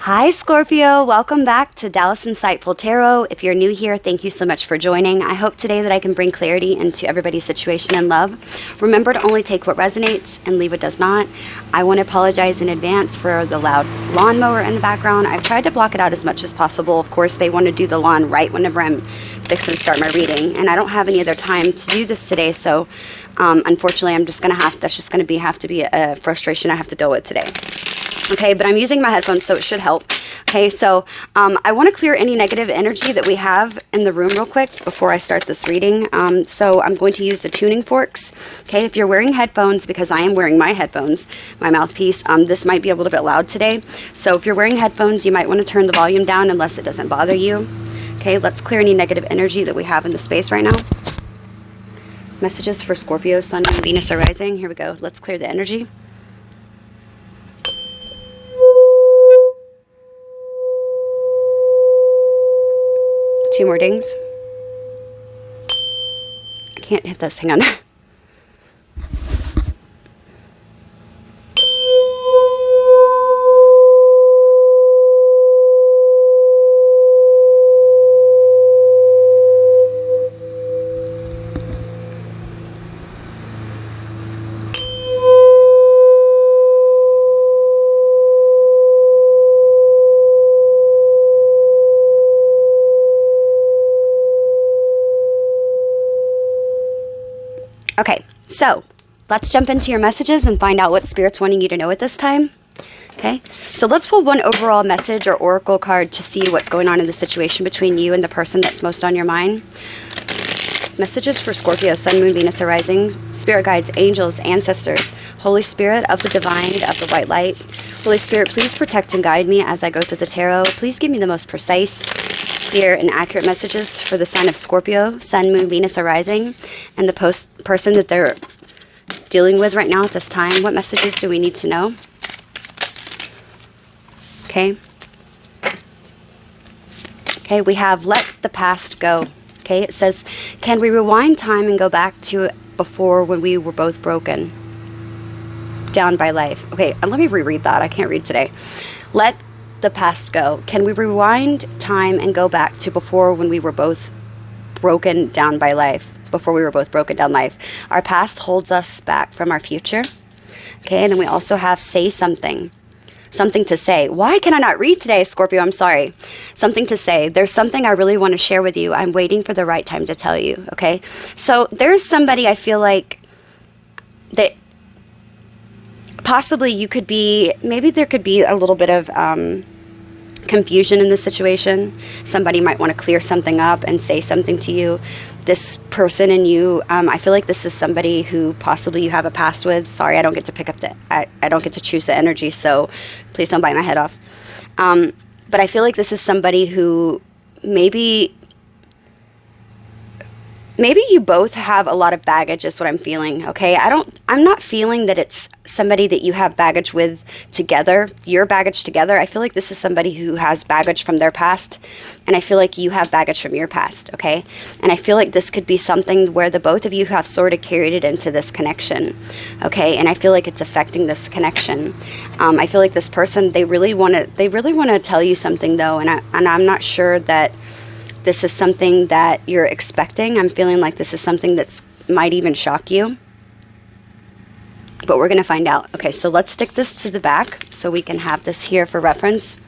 Hi Scorpio, welcome back to Dallas Insightful Tarot. If you're new here, thank you so much for joining. I hope today that I can bring clarity into everybody's situation in love. Remember to only take what resonates and leave what does not. I want to apologize in advance for the loud lawnmower in the background. I've tried to block it out as much as possible. Of course, they want to do the lawn right whenever I'm fixing to start my reading, and I don't have any other time to do this today, so unfortunately I'm just going to have to be a frustration I have to deal with today. Okay, but I'm using my headphones, so it should help. Okay, so I want to clear any negative energy that we have in the room real quick before I start this reading. So I'm going to use the tuning forks. Okay, if you're wearing headphones, because I am wearing my headphones, my mouthpiece, this might be a little bit loud today. So if you're wearing headphones, you might want to turn the volume down unless it doesn't bother you. Okay, let's clear any negative energy that we have in the space right now. Messages for Scorpio, Sun, Moon, Venus are rising. Here we go. Let's clear the energy. Two more dings. I can't hit this. Hang on. Okay, so let's jump into your messages and find out what Spirit's wanting you to know at this time. Okay, so let's pull one overall message or oracle card to see what's going on in the situation between you and the person that's most on your mind. Messages for Scorpio, Sun, Moon, Venus are rising. Spirit guides, angels, ancestors, Holy Spirit of the divine, of the white light. Holy Spirit, please protect and guide me as I go through the tarot. Please give me the most precise, clear, and accurate messages for the sign of Scorpio, Sun, Moon, Venus are rising, and the person that they're dealing with right now at this time. What messages do we need to know? Okay. Okay, we have let the past go. Okay, it says, can we rewind time and go back to before when we were both broken down by life? Okay, let me reread that. I can't read today. Let the past go. Can we rewind time and go back to before when we were both broken down by life? Before we were both broken down life. Our past holds us back from our future. Okay, and then we also have say something. Something to say. Why can I not read today, Scorpio? I'm sorry. Something to say. There's something I really want to share with you. I'm waiting for the right time to tell you. Okay, so there's somebody I feel like that possibly you could be, maybe there could be a little bit of confusion in this situation. Somebody might want to clear something up and say something to you. This person and you, I feel like this is somebody who possibly you have a past with. Sorry, I don't get to pick up I don't get to choose the energy, so please don't bite my head off. But I feel like this is somebody who maybe you both have a lot of baggage is what I'm feeling, okay? I'm not feeling that it's somebody that you have baggage with together, your baggage together. I feel like this is somebody who has baggage from their past, and I feel like you have baggage from your past, okay? And I feel like this could be something where the both of you have sort of carried it into this connection, okay? And I feel like it's affecting this connection. I feel like this person, they really want to tell you something though, and I'm not sure that this is something that you're expecting. I'm feeling like this is something that might even shock you. But we're going to find out. Okay, so let's stick this to the back so we can have this here for reference.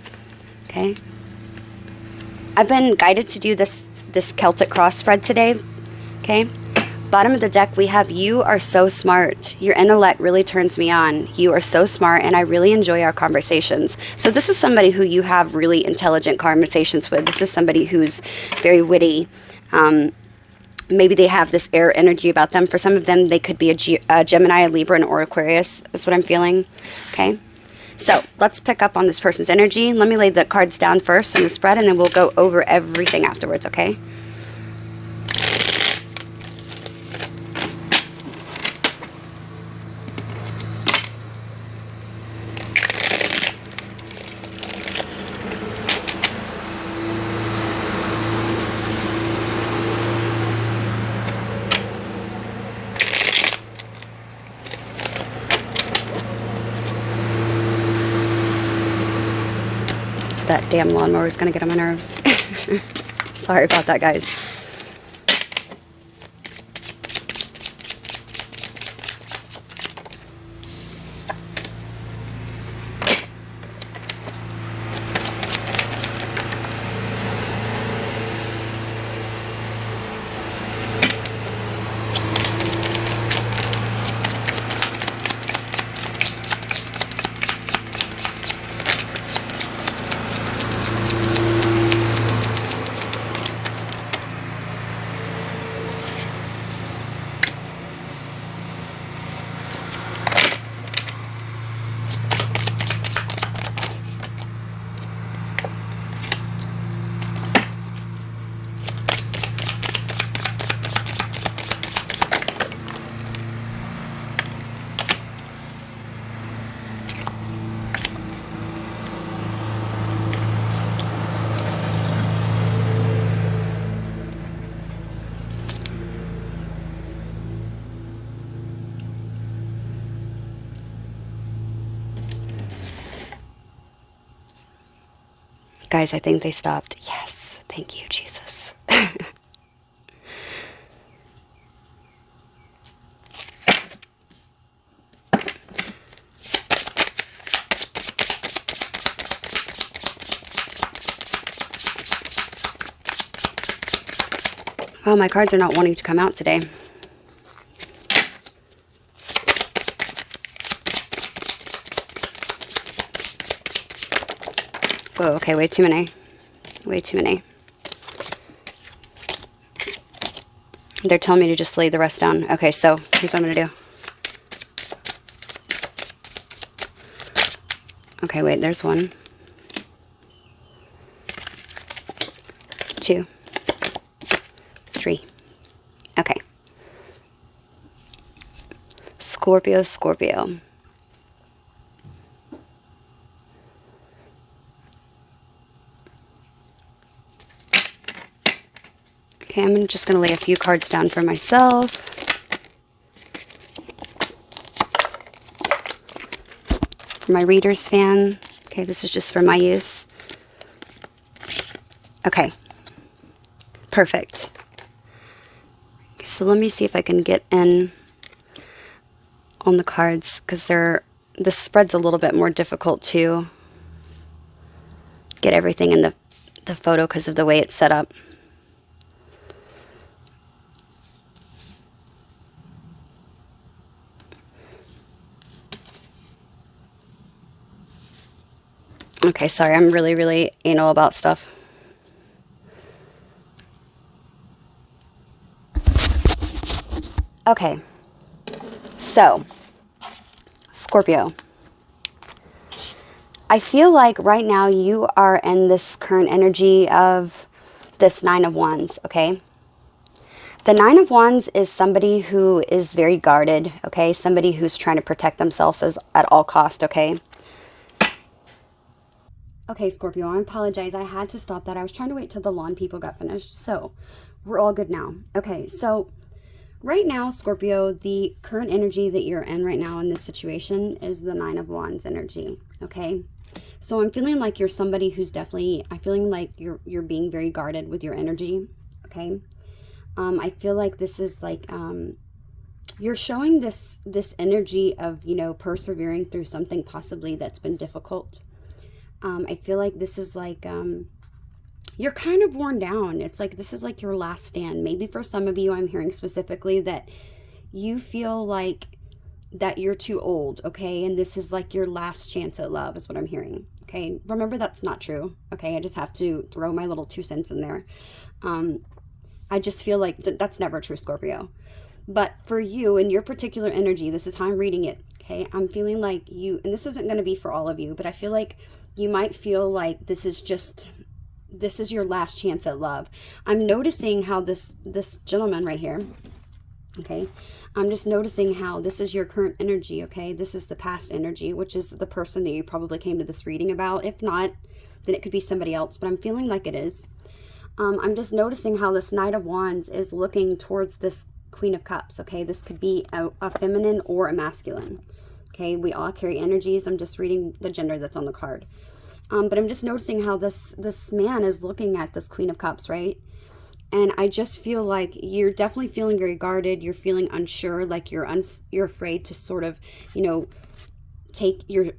Okay. I've been guided to do this Celtic cross spread today. Okay. Bottom of the deck, we have you are so smart. Your intellect really turns me on. You are so smart, and I really enjoy our conversations. So this is somebody who you have really intelligent conversations with. This is somebody who's very witty. Maybe they have this air energy about them. For some of them, they could be a Gemini, a Libra, and or Aquarius. That's what I'm feeling. Okay. So let's pick up on this person's energy. Let me lay the cards down first in the spread, and then we'll go over everything afterwards, okay? That damn lawnmower is going to get on my nerves. Sorry about that, guys. Guys, I think they stopped. Yes. Thank you, Jesus. Well, my cards are not wanting to come out today. Whoa, okay, way too many. Way too many. They're telling me to just lay the rest down. Okay, so here's what I'm going to do. Okay, wait, there's 1, 2, 3. Okay. Scorpio, Scorpio. Okay, I'm just going to lay a few cards down for myself. For my reader's fan. Okay, this is just for my use. Okay. Perfect. So let me see if I can get in on the cards, because this spread's a little bit more difficult to get everything in the photo because of the way it's set up. Okay, sorry, I'm really, really anal about stuff. Okay, so, Scorpio. I feel like right now you are in this current energy of this 9 of Wands, okay? The 9 of Wands is somebody who is very guarded, okay? Somebody who's trying to protect themselves at all cost, okay? Okay, Scorpio, I apologize. I had to stop that. I was trying to wait till the lawn people got finished. So, we're all good now. Okay, so right now, Scorpio, the current energy that you're in right now in this situation is the 9 of Wands energy, okay? So I'm feeling like you're somebody who's definitely, I'm feeling like you're being very guarded with your energy, okay? I feel like this is like, you're showing this energy of, you know, persevering through something possibly that's been difficult. I feel like this is like, you're kind of worn down. It's like, this is like your last stand. Maybe for some of you, I'm hearing specifically that you feel like that you're too old, okay? And this is like your last chance at love is what I'm hearing, okay? Remember, that's not true, okay? I just have to throw my little 2 cents in there. I just feel like that's never true, Scorpio. But for you and your particular energy, this is how I'm reading it, okay? I'm feeling like you, and this isn't going to be for all of you, but I feel like you might feel like this is your last chance at love. I'm noticing how this gentleman right here, okay, I'm just noticing how this is your current energy, okay? This is the past energy, which is the person that you probably came to this reading about. If not, then it could be somebody else, but I'm feeling like it is. I'm just noticing how this Knight of Wands is looking towards this Queen of Cups, okay? This could be a feminine or a masculine, okay? We all carry energies. I'm just reading the gender that's on the card. But I'm just noticing how this man is looking at this Queen of Cups, right? And I just feel like you're definitely feeling very guarded. You're feeling unsure, like you're afraid to sort of, take your,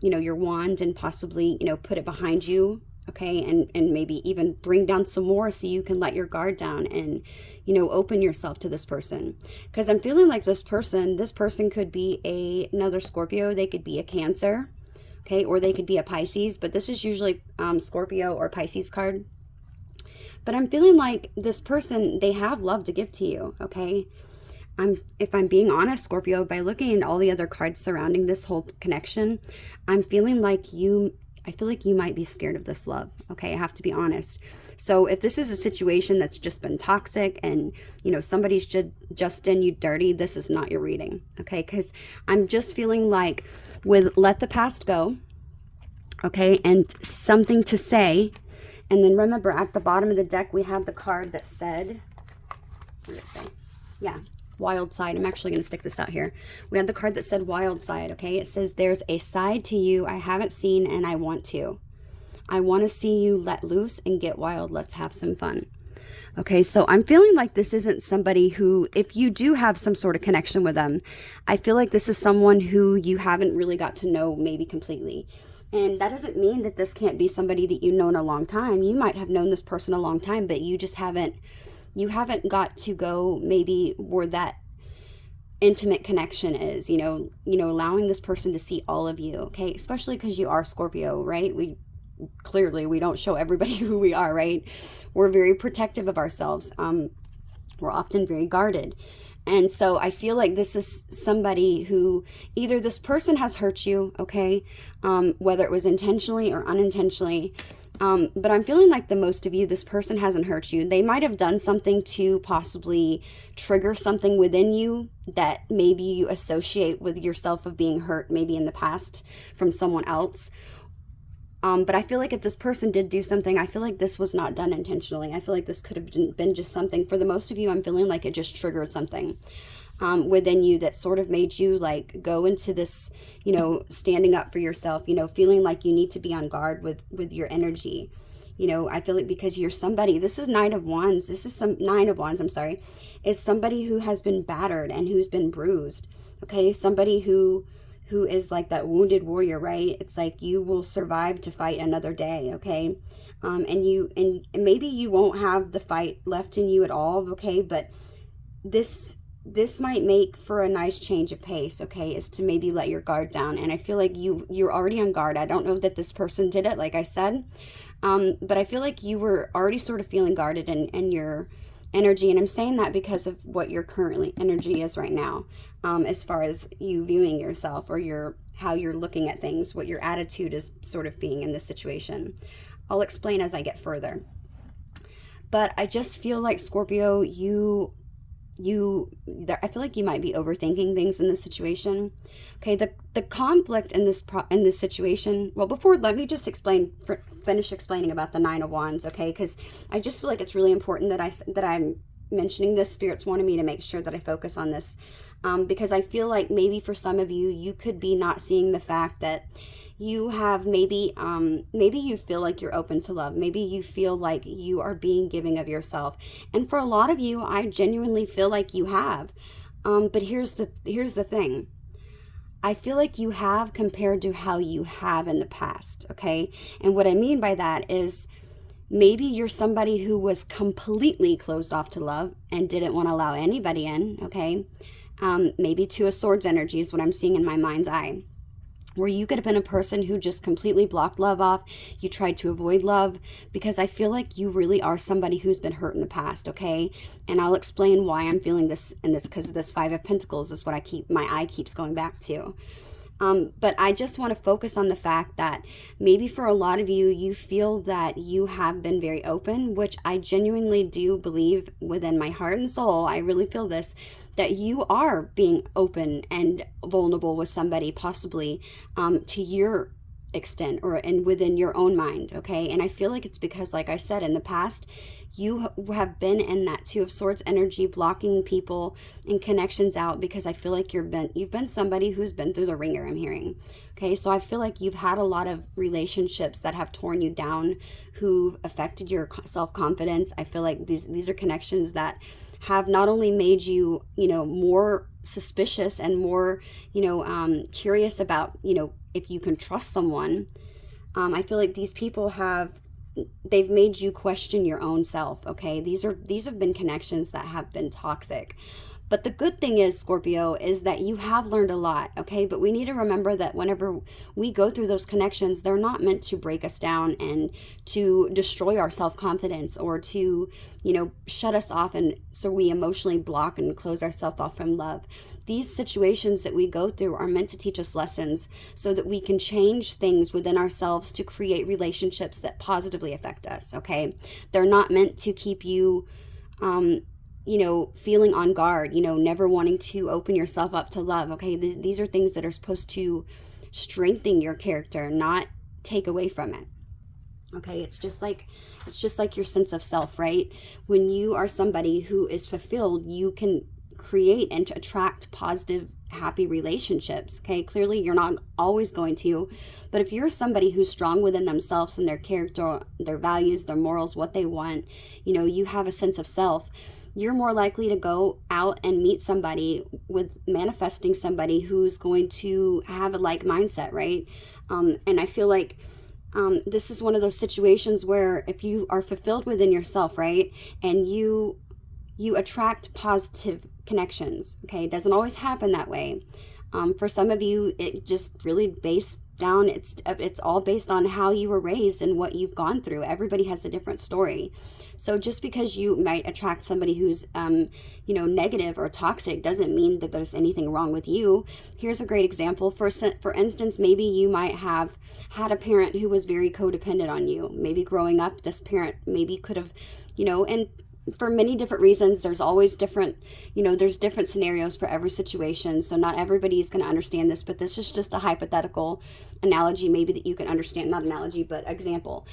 your wand and possibly, put it behind you, okay? And maybe even bring down some more so you can let your guard down and, open yourself to this person. Because I'm feeling like this person could be another Scorpio. They could be a Cancer, okay? Or they could be a Pisces, but this is usually Scorpio or Pisces card. But I'm feeling like this person, they have love to give to you, okay? If I'm being honest, Scorpio, by looking at all the other cards surrounding this whole connection, I'm feeling like I feel like you might be scared of this love, okay? I have to be honest. So if this is a situation that's just been toxic and, somebody's just done you dirty, this is not your reading, okay? Because I'm just feeling like with let the past go, okay, and something to say. And then remember, at the bottom of the deck, we have the card that said, what did it say? Yeah, wild side. I'm actually going to stick this out here. We had the card that said wild side, okay? It says, there's a side to you I haven't seen and I want to. I want to see you let loose and get wild. Let's have some fun. Okay, so I'm feeling like this isn't somebody who, if you do have some sort of connection with them, I feel like this is someone who you haven't really got to know maybe completely. And that doesn't mean that this can't be somebody that you've known a long time. You might have known this person a long time, but you just haven't got to go maybe where that intimate connection is, allowing this person to see all of you, okay? Especially because you are Scorpio, right? We don't show everybody who we are, right? We're very protective of ourselves. We're often very guarded. And so I feel like this is somebody who either this person has hurt you, okay, whether it was intentionally or unintentionally. But I'm feeling like the most of you, this person hasn't hurt you. They might have done something to possibly trigger something within you that maybe you associate with yourself of being hurt maybe in the past from someone else. But I feel like if this person did do something, I feel like this was not done intentionally. I feel like this could have been just something. For the most of you, I'm feeling like it just triggered something within you that sort of made you like go into this, standing up for yourself, feeling like you need to be on guard with your energy. I feel like because you're somebody, this is Nine of Wands, I'm sorry, is somebody who has been battered and who's been bruised, okay? Somebody who is like that wounded warrior, right? It's like you will survive to fight another day, okay? And maybe you won't have the fight left in you at all, okay? But this might make for a nice change of pace, okay? Is to maybe let your guard down. And I feel like you're already on guard. I don't know that this person did it, like I said, but I feel like you were already sort of feeling guarded in your energy. And I'm saying that because of what your currently energy is right now, as far as you viewing yourself or how you're looking at things, what your attitude is sort of being in this situation. I'll explain as I get further. But I just feel like Scorpio, I feel like you might be overthinking things in this situation. Okay, the conflict in this situation. Well, let me just finish explaining about the Nine of Wands, okay? Because I just feel like it's really important that I'm mentioning this. Spirits wanted me to make sure that I focus on this, because I feel like maybe for some of you, you could be not seeing the fact that you have maybe you feel like you're open to love. Maybe you feel like you are being giving of yourself. And for a lot of you, I genuinely feel like you have. But here's the thing. I feel like you have compared to how you have in the past, okay? And what I mean by that is maybe you're somebody who was completely closed off to love and didn't want to allow anybody in, okay? Maybe Two of Swords energy is what I'm seeing in my mind's eye, where you could have been a person who just completely blocked love off. You tried to avoid love, because I feel like you really are somebody who's been hurt in the past, okay? And I'll explain why I'm feeling this, because this Five of Pentacles is what my eye keeps going back to. But I just want to focus on the fact that maybe for a lot of you, you feel that you have been very open, which I genuinely do believe within my heart and soul. I really feel this, that you are being open and vulnerable with somebody, possibly to your extent, or and within your own mind, okay? And I feel like it's because, like I said, in the past, you have been in that Two of Swords energy, blocking people and connections out, because I feel like you've been somebody who's been through the ringer, I'm hearing. Okay, so I feel like you've had a lot of relationships that have torn you down, who've affected your self-confidence. I feel like these are connections that have not only made you, more suspicious and more, curious about, if you can trust someone. I feel like these people they've made you question your own self. Okay, these have been connections that have been toxic. But the good thing is, Scorpio, is that you have learned a lot, okay? But we need to remember that whenever we go through those connections, they're not meant to break us down and to destroy our self-confidence, or to, shut us off, and so we emotionally block and close ourselves off from love. These situations that we go through are meant to teach us lessons so that we can change things within ourselves to create relationships that positively affect us, okay? They're not meant to keep you feeling on guard, never wanting to open yourself up to love. Okay, these are things that are supposed to strengthen your character, not take away from it. Okay, it's just like your sense of self, right? When you are somebody who is fulfilled, you can create and attract positive, happy relationships. Okay, clearly you're not always going to, but if you're somebody who's strong within themselves and their character, their values, their morals, what they want, you have a sense of self, you're more likely to go out and meet somebody, with manifesting somebody who's going to have a like mindset, right? And I feel like this is one of those situations where if you are fulfilled within yourself, right, and you attract positive connections, okay? It doesn't always happen that way. For some of you, it just really based down, it's all based on how you were raised and what you've gone through. Everybody has a different story. So just because you might attract somebody who's negative or toxic doesn't mean that there's anything wrong with you. Here's a great example. For instance, maybe you might have had a parent who was very codependent on you. Maybe growing up, this parent maybe could have, and for many different reasons, there's always different, there's different scenarios for every situation. So not everybody's going to understand this, but this is just a hypothetical analogy, maybe that you can understand, not analogy, but example.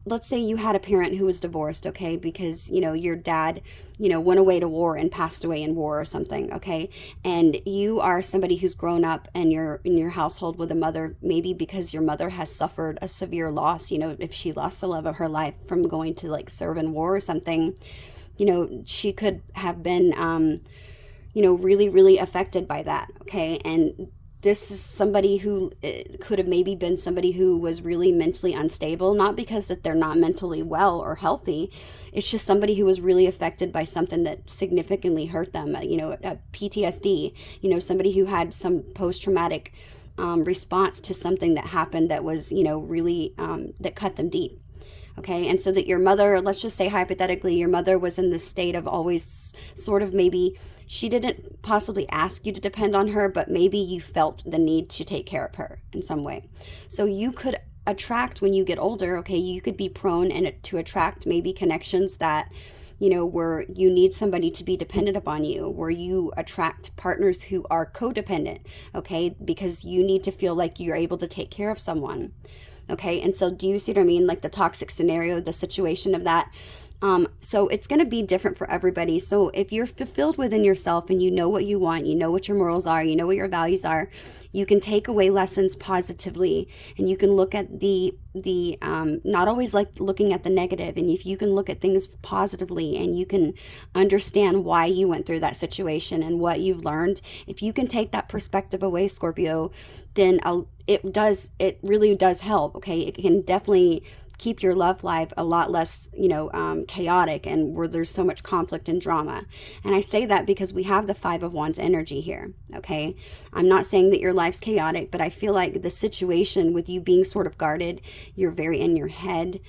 Let's say you had a parent who was divorced, okay, because, your dad, went away to war and passed away in war or something, okay, and you are somebody who's grown up and you're in your household with a mother, maybe because your mother has suffered a severe loss, if she lost the love of her life from going to serve in war or something, she could have been, really, really affected by that, okay, and this is somebody who could have maybe been somebody who was really mentally unstable, not because that they're not mentally well or healthy. It's just somebody who was really affected by something that significantly hurt them, a PTSD, somebody who had some post-traumatic response to something that happened that was, really, that cut them deep. Okay, and so that your mother, let's just say hypothetically, your mother was in this state of always sort of, maybe she didn't possibly ask you to depend on her, but maybe you felt the need to take care of her in some way. So you could attract, when you get older, okay, you could be prone to attract maybe connections that, where you need somebody to be dependent upon you, where you attract partners who are codependent, okay, because you need to feel like you're able to take care of someone. Okay, and so do you see what I mean? Like the toxic scenario, the situation of that. So it's going to be different for everybody. So if you're fulfilled within yourself and you know what you want, you know what your morals are, you know what your values are, you can take away lessons positively, and you can look at the not always looking at the negative, and if you can look at things positively and you can understand why you went through that situation and what you've learned, if you can take that perspective away, Scorpio, then it really does help. Okay, it can definitely keep your love life a lot less, chaotic, and where there's so much conflict and drama. And I say that because we have the Five of Wands energy here, okay? I'm not saying that your life's chaotic, but I feel like the situation with you being sort of guarded, you're very in your head,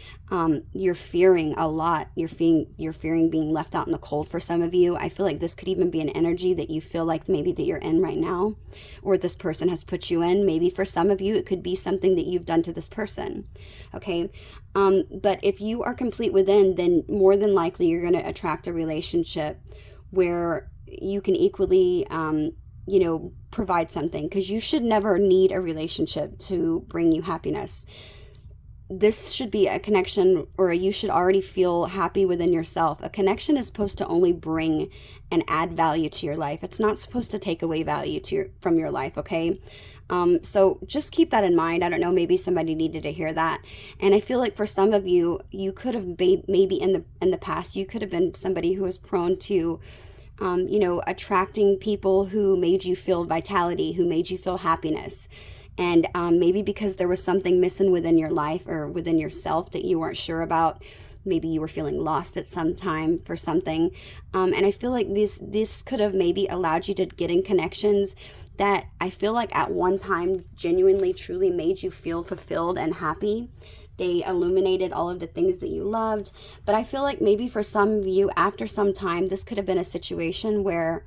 you're fearing a lot. You're fearing being left out in the cold for some of you. I feel like this could even be an energy that you feel like maybe that you're in right now, or this person has put you in. Maybe for some of you, it could be something that you've done to this person, okay? But if you are complete within, then more than likely you're going to attract a relationship where you can equally, provide something, because you should never need a relationship to bring you happiness. This should be a connection, or you should already feel happy within yourself. A connection is supposed to only bring and add value to your life. It's not supposed to take away value from your life, okay? So just keep that in mind. I don't know, maybe somebody needed to hear that. And I feel like for some of you, you could have maybe in the past, you could have been somebody who was prone to attracting people who made you feel vitality, who made you feel happiness. And maybe because there was something missing within your life or within yourself that you weren't sure about. Maybe you were feeling lost at some time for something. And I feel like this could have maybe allowed you to get in connections that I feel like at one time genuinely, truly made you feel fulfilled and happy. They illuminated all of the things that you loved. But I feel like maybe for some of you, after some time, this could have been a situation where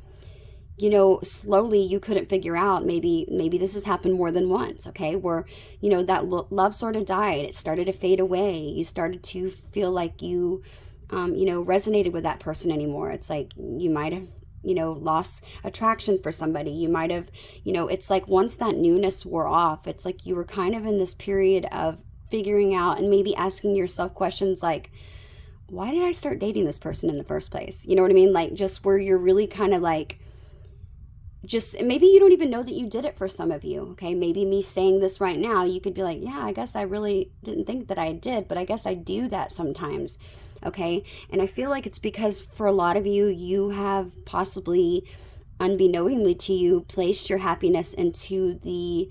slowly you couldn't figure out, maybe this has happened more than once, okay, where, that love sort of died. It started to fade away. You started to feel like you, resonated with that person anymore. It's like you might have, lost attraction for somebody. You might have, it's like once that newness wore off, it's like you were kind of in this period of figuring out and maybe asking yourself questions like, why did I start dating this person in the first place? You know what I mean? Like just where you're really kind of like, just maybe you don't even know that you did it for some of you, okay? Maybe me saying this right now, you could be like, yeah, I guess I really didn't think that I did, but I guess I do that sometimes, okay? And I feel like it's because for a lot of you, you have possibly unbeknowingly to you placed your happiness into the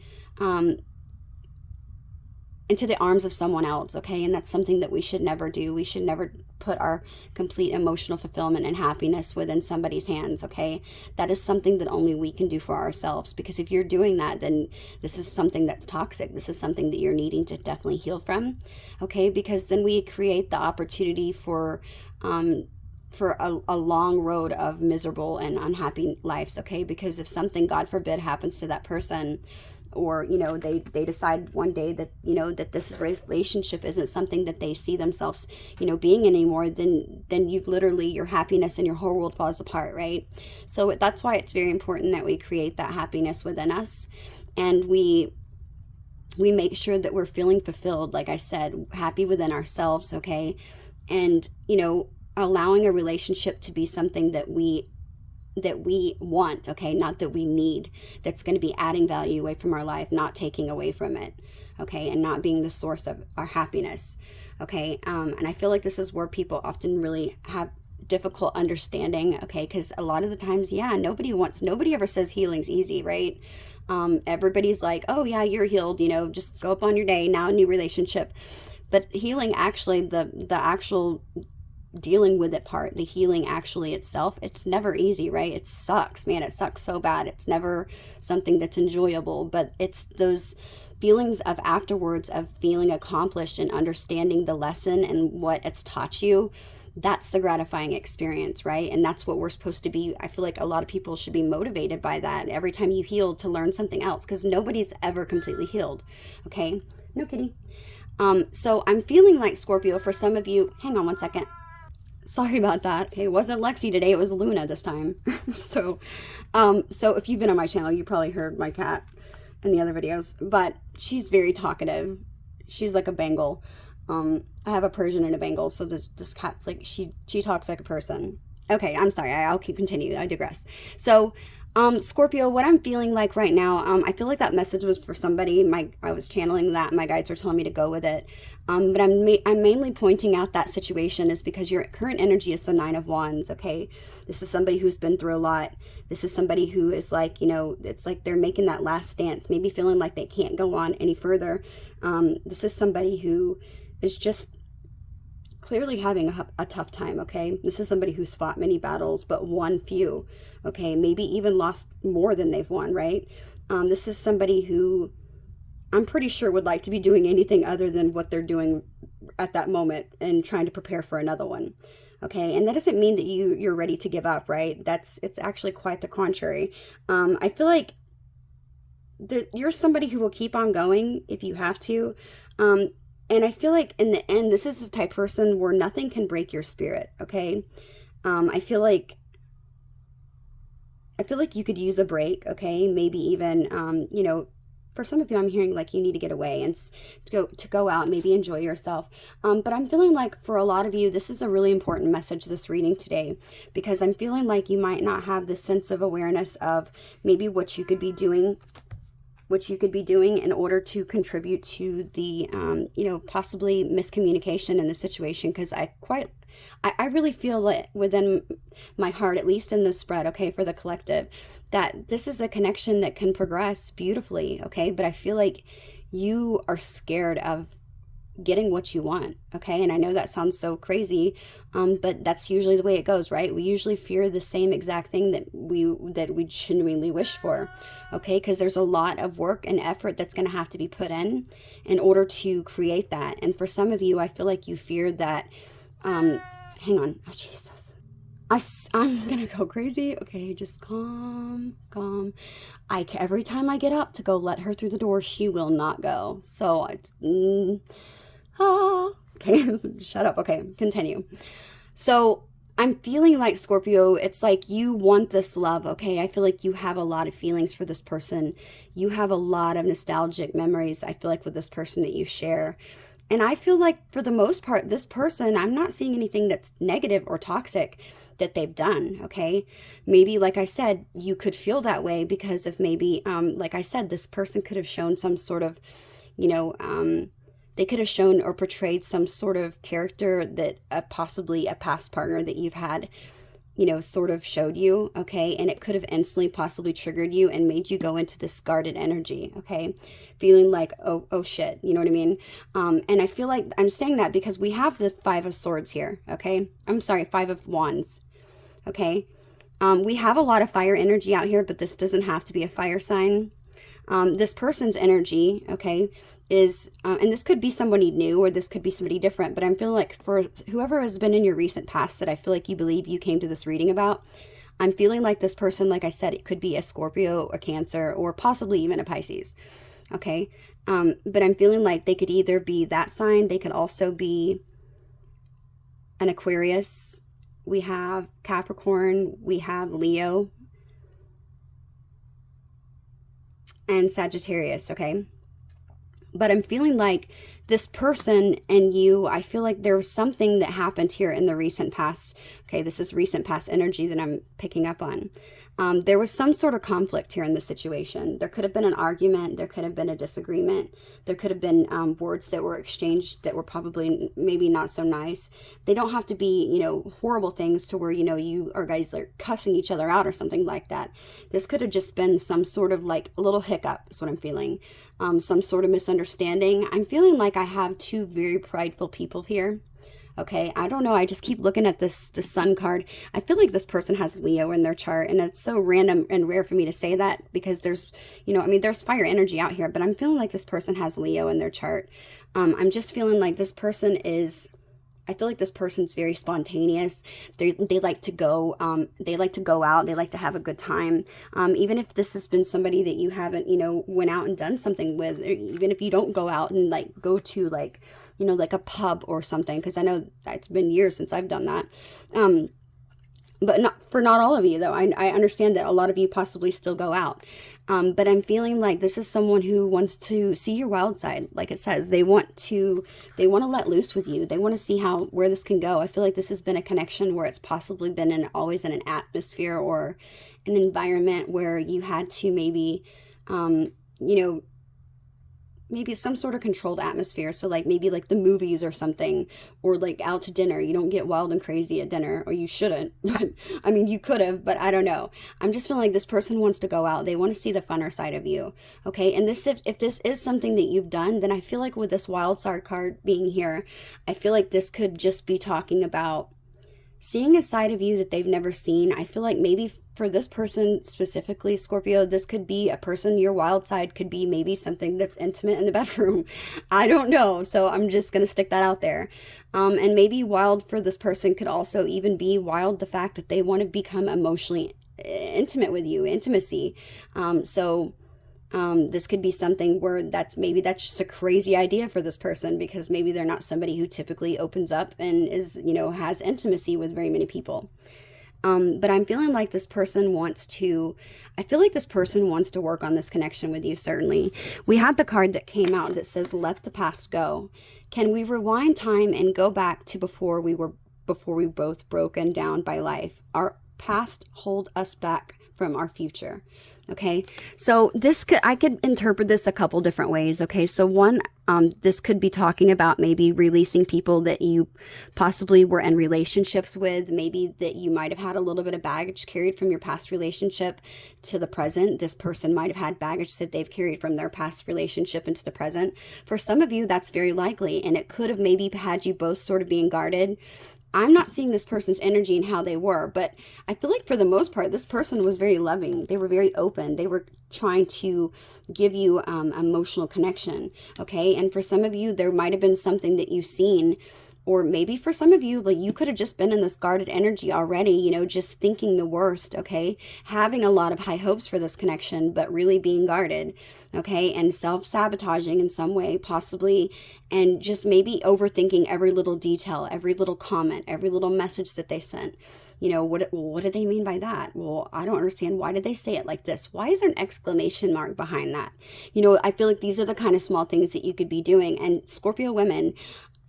arms of someone else, okay? And that's something that we should never do. We should never put our complete emotional fulfillment and happiness within somebody's hands, okay? That is something that only we can do for ourselves, because if you're doing that, then this is something that's toxic. This is something that you're needing to definitely heal from, okay? Because then we create the opportunity for a long road of miserable and unhappy lives, okay? Because if something, God forbid, happens to that person, or they decide one day that that this relationship isn't something that they see themselves being anymore, then you've literally, your happiness and your whole world falls apart, right? So that's why it's very important that we create that happiness within us, and we make sure that we're feeling fulfilled, like I said, happy within ourselves, okay? And allowing a relationship to be something that we want, okay, not that we need, that's going to be adding value away from our life, not taking away from it, okay, and not being the source of our happiness, okay? And I feel like this is where people often really have difficult understanding, okay, because a lot of the times, nobody ever says healing's easy, right? Everybody's like, oh yeah, you're healed, just go up on your day, now a new relationship. But healing, actually, the actual dealing with it part, the healing actually itself, it's never easy, right? It sucks, man. It sucks so bad. It's never something that's enjoyable, but it's those feelings of afterwards of feeling accomplished and understanding the lesson and what it's taught you. That's the gratifying experience, right? And that's what we're supposed to be. I feel like a lot of people should be motivated by that every time you heal, to learn something else, because nobody's ever completely healed, okay? No kitty. So I'm feeling like, Scorpio, for some of you, hang on one second. Sorry about that. Okay, it wasn't Lexi today, it was Luna this time. So if you've been on my channel, you probably heard my cat in the other videos, but she's very talkative. She's like a Bengal. I have a Persian and a Bengal, so this cat's like, she talks like a person. Okay, I'm sorry, I'll keep continuing. I digress. So Scorpio, what I'm feeling like right now, I feel like that message was for somebody. I was channeling that, my guides were telling me to go with it. But I'm mainly pointing out that situation is because your current energy is the Nine of Wands, okay? This is somebody who's been through a lot. This is somebody who is like, it's like they're making that last stance, maybe feeling like they can't go on any further. This is somebody who is just clearly having a tough time, okay? This is somebody who's fought many battles, but won few, okay? Maybe even lost more than they've won, right? This is somebody who I'm pretty sure would like to be doing anything other than what they're doing at that moment and trying to prepare for another one, okay? And that doesn't mean that you're ready to give up, right? It's actually quite the contrary. I feel like you're somebody who will keep on going if you have to. And I feel like in the end, this is the type of person where nothing can break your spirit, okay? I feel like I feel like you could use a break, okay? Maybe even, you know, for some of you, I'm hearing like you need to get away and to go out, maybe enjoy yourself. But I'm feeling like for a lot of you, this is a really important message, this reading today, because I'm feeling like you might not have this sense of awareness of maybe what you could be doing in order to contribute to the, you know, possibly miscommunication in the situation. Because I really feel that within my heart, at least in this spread, okay, for the collective, that this is a connection that can progress beautifully, okay? But I feel like you are scared of getting what you want, okay? And I know that sounds so crazy, but that's usually the way it goes, right? We usually fear the same exact thing that we genuinely wish for, okay? Because there's a lot of work and effort that's going to have to be put in order to create that. And for some of you, I feel like you fear that, hang on, oh Jesus, I'm gonna go crazy. Okay, just calm. Every time I get up to go let her through the door, she will not go. So it's, okay, shut up. Okay, continue. So I'm feeling like, Scorpio, it's like you want this love, okay? I feel like you have a lot of feelings for this person. You have a lot of nostalgic memories, I feel like, with this person that you share. And I feel like for the most part, this person, I'm not seeing anything that's negative or toxic that they've done, okay? Maybe, like I said, you could feel that way because of maybe, like I said, this person could have shown some sort of, you know, they could have shown or portrayed some sort of character that possibly a past partner that you've had, you know, sort of showed you, okay? And it could have instantly possibly triggered you and made you go into this guarded energy, okay? Feeling like, oh shit, you know what I mean? And I feel like I'm saying that because we have the Five of Swords here, okay? I'm sorry, Five of Wands, okay? We have a lot of fire energy out here, but this doesn't have to be a fire sign. This person's energy, okay, is, and this could be somebody new or this could be somebody different, but I'm feeling like for whoever has been in your recent past that I feel like you believe you came to this reading about, I'm feeling like this person, like I said, it could be a Scorpio, a Cancer, or possibly even a Pisces, okay? But I'm feeling like they could either be that sign, they could also be an Aquarius, we have Capricorn, we have Leo, and Sagittarius, okay? But I'm feeling like this person and you, I feel like there was something that happened here in the recent past. Okay, this is recent past energy that I'm picking up on. There was some sort of conflict here in the situation. There could have been an argument. There could have been a disagreement. There could have been words that were exchanged that were probably maybe not so nice. They don't have to be, you know, horrible things to where, you know, you or guys are cussing each other out or something like that. This could have just been some sort of like a little hiccup is what I'm feeling. Some sort of misunderstanding. I'm feeling like I have two very prideful people here. Okay, I don't know. I just keep looking at the Sun card. I feel like this person has Leo in their chart, and it's so random and rare for me to say that because there's, you know, I mean, there's fire energy out here, but I'm feeling like this person has Leo in their chart. I'm just feeling like this person is, I feel like this person's very spontaneous. They like to go, they like to go out. They like to have a good time. Even if this has been somebody that you haven't, you know, went out and done something with, or even if you don't go out and like go to like, you know, like a pub or something, because I know it's been years since I've done that. But not all of you though. I understand that a lot of you possibly still go out. But I'm feeling like this is someone who wants to see your wild side. Like it says, they want to let loose with you. They want to see where this can go. I feel like this has been a connection where it's possibly been always in an atmosphere or an environment where you had to maybe, you know, maybe some sort of controlled atmosphere. So like maybe like the movies or something, or like out to dinner. You don't get wild and crazy at dinner, or you shouldn't, but I mean, you could have, but I don't know. I'm just feeling like this person wants to go out. They want to see the funner side of you. Okay. And this, if this is something that you've done, then I feel like with this wild card being here, I feel like this could just be talking about seeing a side of you that they've never seen. I feel like maybe for this person specifically, Scorpio, this could be a person, your wild side could be maybe something that's intimate in the bedroom. I don't know. So I'm just going to stick that out there. And maybe wild for this person could also even be wild the fact that they want to become emotionally intimate with you, intimacy. This could be something where that's just a crazy idea for this person, because maybe they're not somebody who typically opens up and is, you know, has intimacy with very many people. But I'm feeling like this person wants to, I feel like this person wants to work on this connection with you, certainly. We had the card that came out that says, let the past go. Can we rewind time and go back to before we both broken down by life? Our past hold us back from our future. Okay, so I could interpret this a couple different ways. Okay, so one, this could be talking about maybe releasing people that you possibly were in relationships with, maybe that you might have had a little bit of baggage carried from your past relationship to the present. This person might have had baggage that they've carried from their past relationship into the present. For some of you, that's very likely, and it could have maybe had you both sort of being guarded. I'm not seeing this person's energy and how they were, but I feel like for the most part, this person was very loving. They were very open. They were trying to give you emotional connection, okay? And for some of you, there might have been something that you've seen, or maybe for some of you, like you could have just been in this guarded energy already, you know, just thinking the worst, okay? Having a lot of high hopes for this connection, but really being guarded, okay? And self-sabotaging in some way, possibly, and just maybe overthinking every little detail, every little comment, every little message that they sent. You know, what did they mean by that? Well, I don't understand. Why did they say it like this? Why is there an exclamation mark behind that? You know, I feel like these are the kind of small things that you could be doing. And Scorpio women,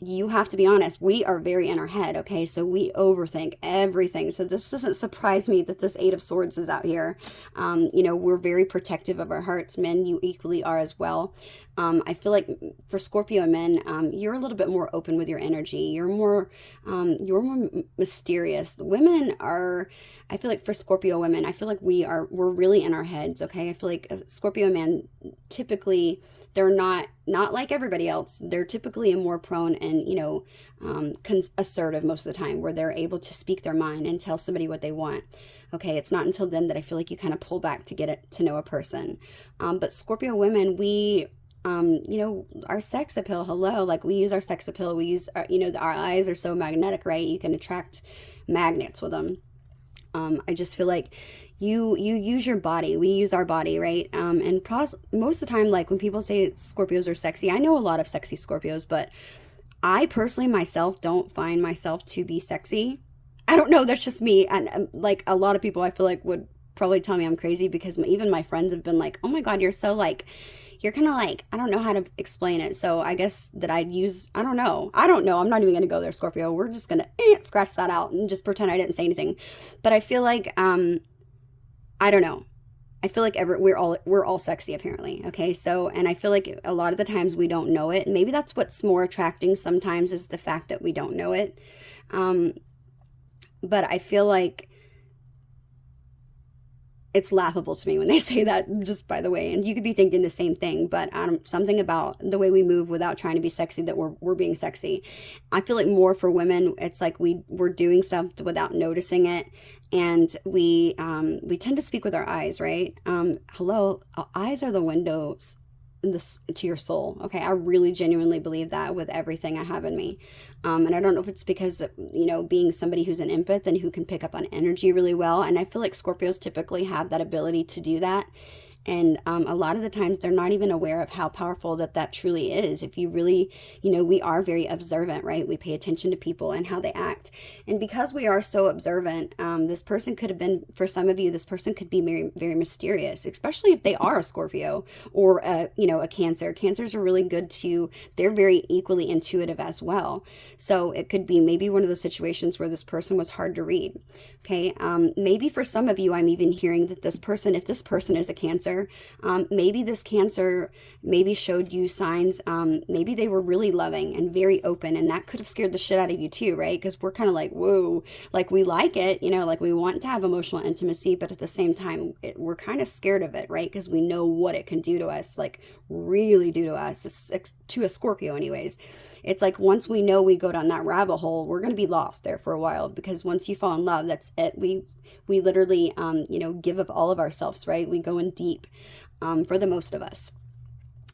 you have to be honest, we are very in our head, okay? So we overthink everything. So this doesn't surprise me that this Eight of Swords is out here. You know, we're very protective of our hearts. Men, you equally are as well. I feel like for Scorpio men, you're a little bit more open with your energy. You're more mysterious. Women are, I feel like for Scorpio women, I feel like we're really in our heads, okay? I feel like Scorpio men, typically, they're not like everybody else. They're typically more prone and, you know, assertive most of the time, where they're able to speak their mind and tell somebody what they want. Okay, it's not until then that I feel like you kind of pull back to get to know a person. But Scorpio women, we, you know, our sex appeal, hello, like we use our sex appeal. We use, you know, our eyes are so magnetic, right? You can attract magnets with them. I just feel like you use your body. We use our body, right? And most of the time, like when people say Scorpios are sexy, I know a lot of sexy Scorpios, but I personally myself don't find myself to be sexy. I don't know. That's just me. And like a lot of people I feel like would probably tell me I'm crazy, because even my friends have been like, oh my God, you're so like, you're kind of like, I don't know how to explain it. So I guess that I'd use, I don't know. I'm not even going to go there, Scorpio. We're just going to scratch that out and just pretend I didn't say anything. But I feel like, I don't know. I feel like we're all sexy apparently. Okay. So, and I feel like a lot of the times we don't know it. And maybe that's what's more attracting sometimes, is the fact that we don't know it. But I feel like it's laughable to me when they say that, just by the way. And you could be thinking the same thing, but something about the way we move without trying to be sexy, that we're being sexy. I feel like more for women, it's like we're doing stuff without noticing it, and we tend to speak with our eyes, right? Hello, eyes are the windows to your soul. Okay, I really genuinely believe that with everything I have in me. And I don't know if it's because, you know, being somebody who's an empath and who can pick up on energy really well. And I feel like Scorpios typically have that ability to do that. And a lot of the times they're not even aware of how powerful that truly is. If you really, you know, we are very observant, right? We pay attention to people and how they act. And because we are so observant, this person could have been, for some of you, this person could be very, very mysterious, especially if they are a Scorpio or, you know, a Cancer. Cancers are really good they're very equally intuitive as well. So it could be maybe one of those situations where this person was hard to read. Okay. Maybe for some of you, I'm even hearing that this person, if this person is a Cancer, maybe this Cancer maybe showed you signs, maybe they were really loving and very open, and that could have scared the shit out of you too, right? Because we're kind of like, whoa, like we like it, you know, like we want to have emotional intimacy, but at the same time, we're kind of scared of it, right? Because we know what it can do to us, like really do to us, to a Scorpio anyways. It's like once we know we go down that rabbit hole, we're going to be lost there for a while, because once you fall in love, that's it. We literally, you know, give of all of ourselves, right? We go in deep, for the most of us.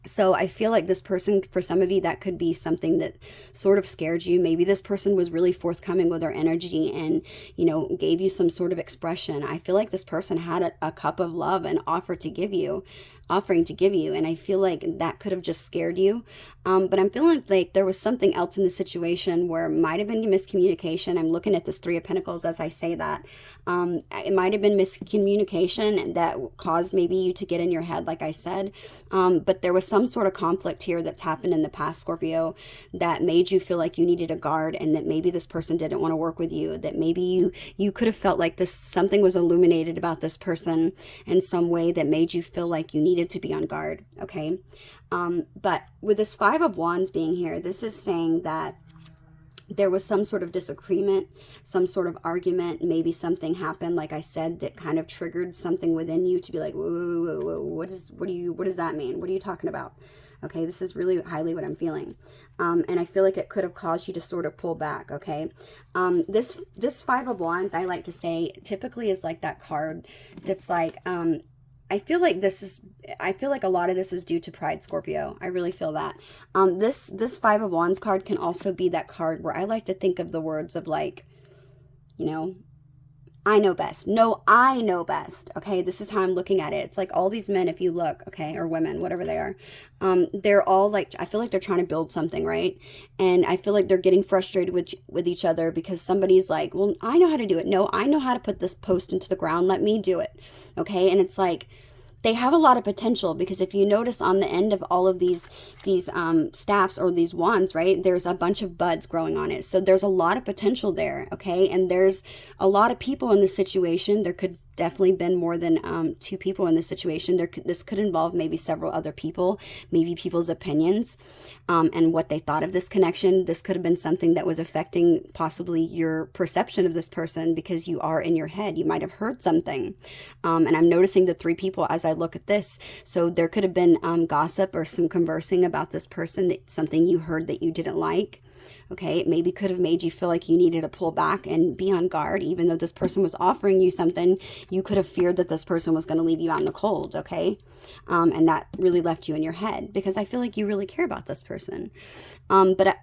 So I feel like this person, for some of you, that could be something that sort of scared you. Maybe this person was really forthcoming with their energy and, you know, gave you some sort of expression. I feel like this person had a cup of love and offer to give you. offering to give you. And I feel like that could have just scared you. But I'm feeling like there was something else in the situation where it might have been miscommunication. I'm looking at this Three of Pentacles as I say that. It might have been miscommunication that caused maybe you to get in your head, like I said. But there was some sort of conflict here that's happened in the past, Scorpio, that made you feel like you needed a guard, and that maybe this person didn't want to work with you, that maybe you could have felt like something was illuminated about this person in some way that made you feel like you needed to be on guard, okay? But with this Five of Wands being here, this is saying that there was some sort of disagreement, some sort of argument, maybe something happened, like I said, that kind of triggered something within you to be like, whoa, whoa, whoa, what does that mean? What are you talking about? Okay, this is really highly what I'm feeling. And I feel like it could have caused you to sort of pull back, okay? This Five of Wands, I like to say, typically is like that card that's like, I feel like a lot of this is due to pride, Scorpio. I really feel that. This Five of Wands card can also be that card where I like to think of the words of like, you know, I know best. No, I know best. Okay, this is how I'm looking at it. It's like all these men, if you look, okay, or women, whatever they are, they're all like, I feel like they're trying to build something, right? And I feel like they're getting frustrated with each other because somebody's like, well, I know how to do it. No, I know how to put this post into the ground. Let me do it. Okay, and it's like, they have a lot of potential, because if you notice on the end of all of these staffs or these wands, right, there's a bunch of buds growing on it. So there's a lot of potential there, okay? And there's a lot of people in this situation. There could definitely been more than two people in this situation. This could involve maybe several other people, maybe people's opinions and what they thought of this connection. This could have been something that was affecting possibly your perception of this person, because you are in your head. You might have heard something. And I'm noticing the three people as I look at this. So there could have been gossip or some conversing about this person, something you heard that you didn't like. Okay, it maybe could have made you feel like you needed to pull back and be on guard. Even though this person was offering you something, you could have feared that this person was going to leave you out in the cold, okay? And that really left you in your head, because I feel like you really care about this person. But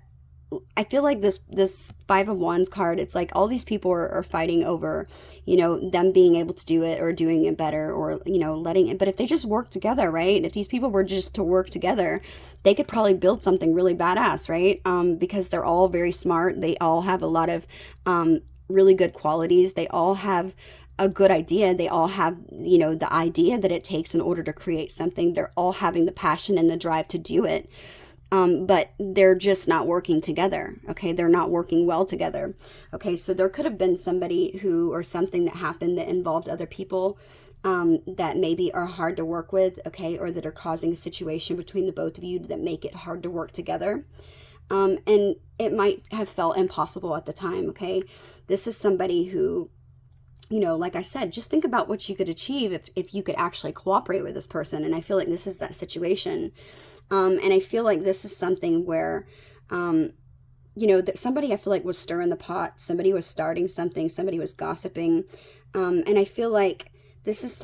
I feel like this Five of Wands card, it's like all these people are fighting over, you know, them being able to do it or doing it better, or, you know, letting it. But if they just work together, right? If these people were just to work together, they could probably build something really badass, right? Because they're all very smart. They all have a lot of really good qualities. They all have a good idea. They all have, you know, the idea that it takes in order to create something. They're all having the passion and the drive to do it. But they're just not working together, okay? They're not working well together, okay? So there could have been somebody or something that happened that involved other people that maybe are hard to work with, okay? Or that are causing a situation between the both of you that make it hard to work together. And it might have felt impossible at the time, okay? This is somebody who, you know, like I said, just think about what you could achieve if you could actually cooperate with this person. And I feel like this is that situation. And I feel like this is something where, you know, that somebody I feel like was stirring the pot. Somebody was starting something. Somebody was gossiping. And I feel like this is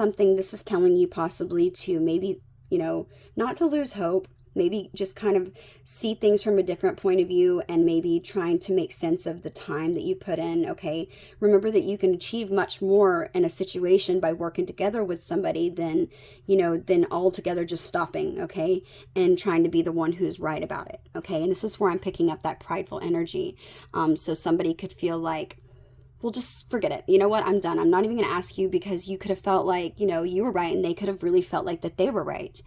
telling you possibly to maybe, you know, not to lose hope. Maybe just kind of see things from a different point of view, and maybe trying to make sense of the time that you put in, okay? Remember that you can achieve much more in a situation by working together with somebody than, you know, than all together just stopping, okay? And trying to be the one who's right about it, okay? And this is where I'm picking up that prideful energy. So somebody could feel like, well, just forget it. You know what? I'm done. I'm not even going to ask you, because you could have felt like, you know, you were right, and they could have really felt like that they were right.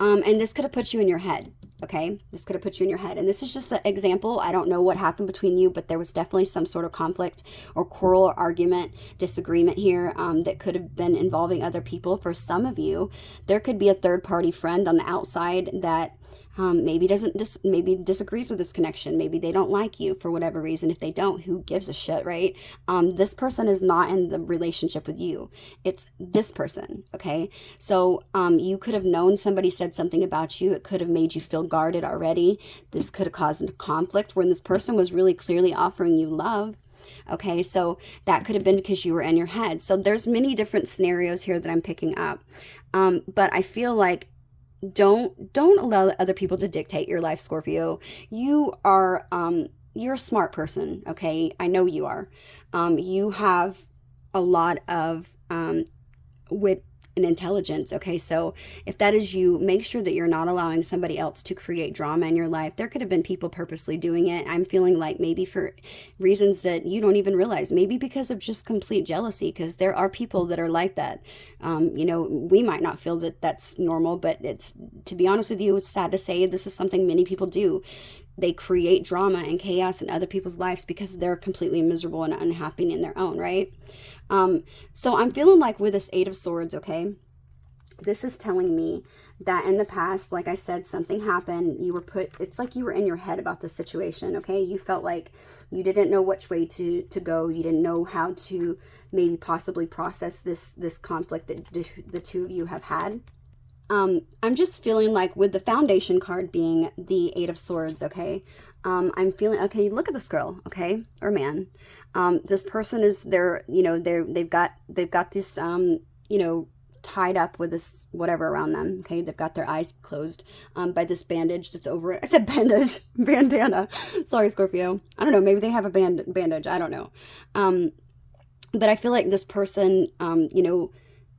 And this could have put you in your head, okay? This could have put you in your head. And this is just an example. I don't know what happened between you, but there was definitely some sort of conflict or quarrel or argument, disagreement here that could have been involving other people. For some of you, there could be a third-party friend on the outside that maybe disagrees with this connection. Maybe they don't like you for whatever reason. If they don't, who gives a shit, right? This person is not in the relationship with you. It's this person, okay? So you could have known somebody said something about you. It could have made you feel guarded already. This could have caused a conflict when this person was really clearly offering you love. Okay, so that could have been because you were in your head. So there's many different scenarios here that I'm picking up. But I feel like don't allow other people to dictate your life, Scorpio. You are you're a smart person, okay? I know you are. You have a lot of wit and intelligence. Okay, so if that is you, make sure that you're not allowing somebody else to create drama in your life. There could have been people purposely doing it. I'm feeling like maybe for reasons that you don't even realize, maybe because of just complete jealousy, because there are people that are like that. We might not feel that that's normal, but it's, to be honest with you, it's sad to say this is something many people do. They create drama and chaos in other people's lives because they're completely miserable and unhappy in their own right. So I'm feeling like with this Eight of Swords, okay, this is telling me that in the past, like I said, something happened. You were it's like you were in your head about the situation, okay? You felt like you didn't know which way to go. You didn't know how to maybe possibly process this conflict that the two of you have had. I'm just feeling like with the Foundation card being the Eight of Swords, okay, I'm feeling, okay, look at this girl, okay, or man. This person is, they've got this, tied up with this whatever around them, okay, they've got their eyes closed by this bandage that's over it. I said bandage, bandana, sorry, Scorpio. I don't know, maybe they have a bandage, I don't know. But I feel like this person,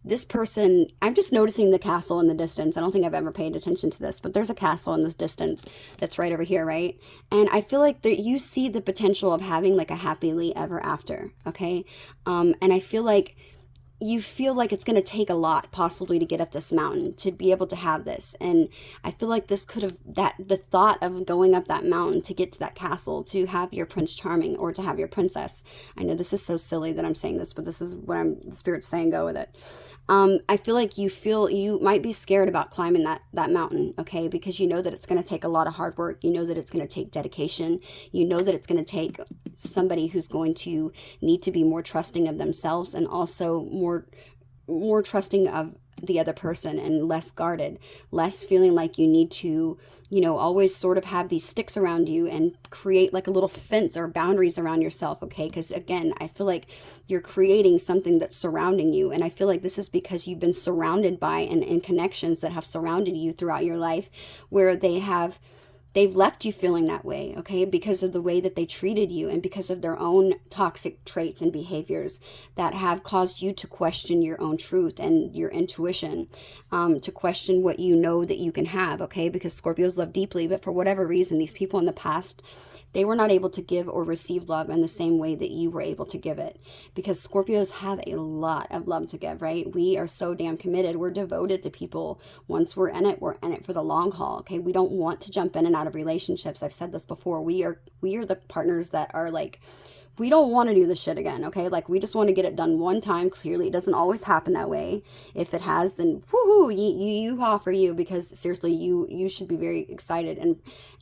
this person, I'm just noticing the castle in the distance. I don't think I've ever paid attention to this, but there's a castle in this distance that's right over here, right? And I feel like that you see the potential of having like a happily ever after, okay? And I feel like you feel like it's going to take a lot possibly to get up this mountain to be able to have this. And I feel like this could have, the thought of going up that mountain to get to that castle, to have your Prince Charming or to have your princess. I know this is so silly that I'm saying this, but this is what the Spirit's saying, go with it. I feel like you might be scared about climbing that mountain, okay? Because you know that it's going to take a lot of hard work. You know that it's going to take dedication. You know that it's going to take somebody who's going to need to be more trusting of themselves and also more trusting of the other person and less guarded, less feeling like you need to, always sort of have these sticks around you and create like a little fence or boundaries around yourself, okay? Because again, I feel like you're creating something that's surrounding you. And I feel like this is because you've been surrounded by and connections that have surrounded you throughout your life where they've left you feeling that way, okay, because of the way that they treated you and because of their own toxic traits and behaviors that have caused you to question your own truth and your intuition, to question what you know that you can have, okay, because Scorpios love deeply, but for whatever reason, these people in the past, they were not able to give or receive love in the same way that you were able to give it, because Scorpios have a lot of love to give, right? We are so damn committed. We're devoted to people. Once we're in it for the long haul, okay? We don't want to jump in and out of relationships. I've said this before. We are the partners that are like, we don't want to do this shit again, okay? Like, we just want to get it done one time. Clearly, it doesn't always happen that way. If it has, then woohoo, you for you, because seriously, you should be very excited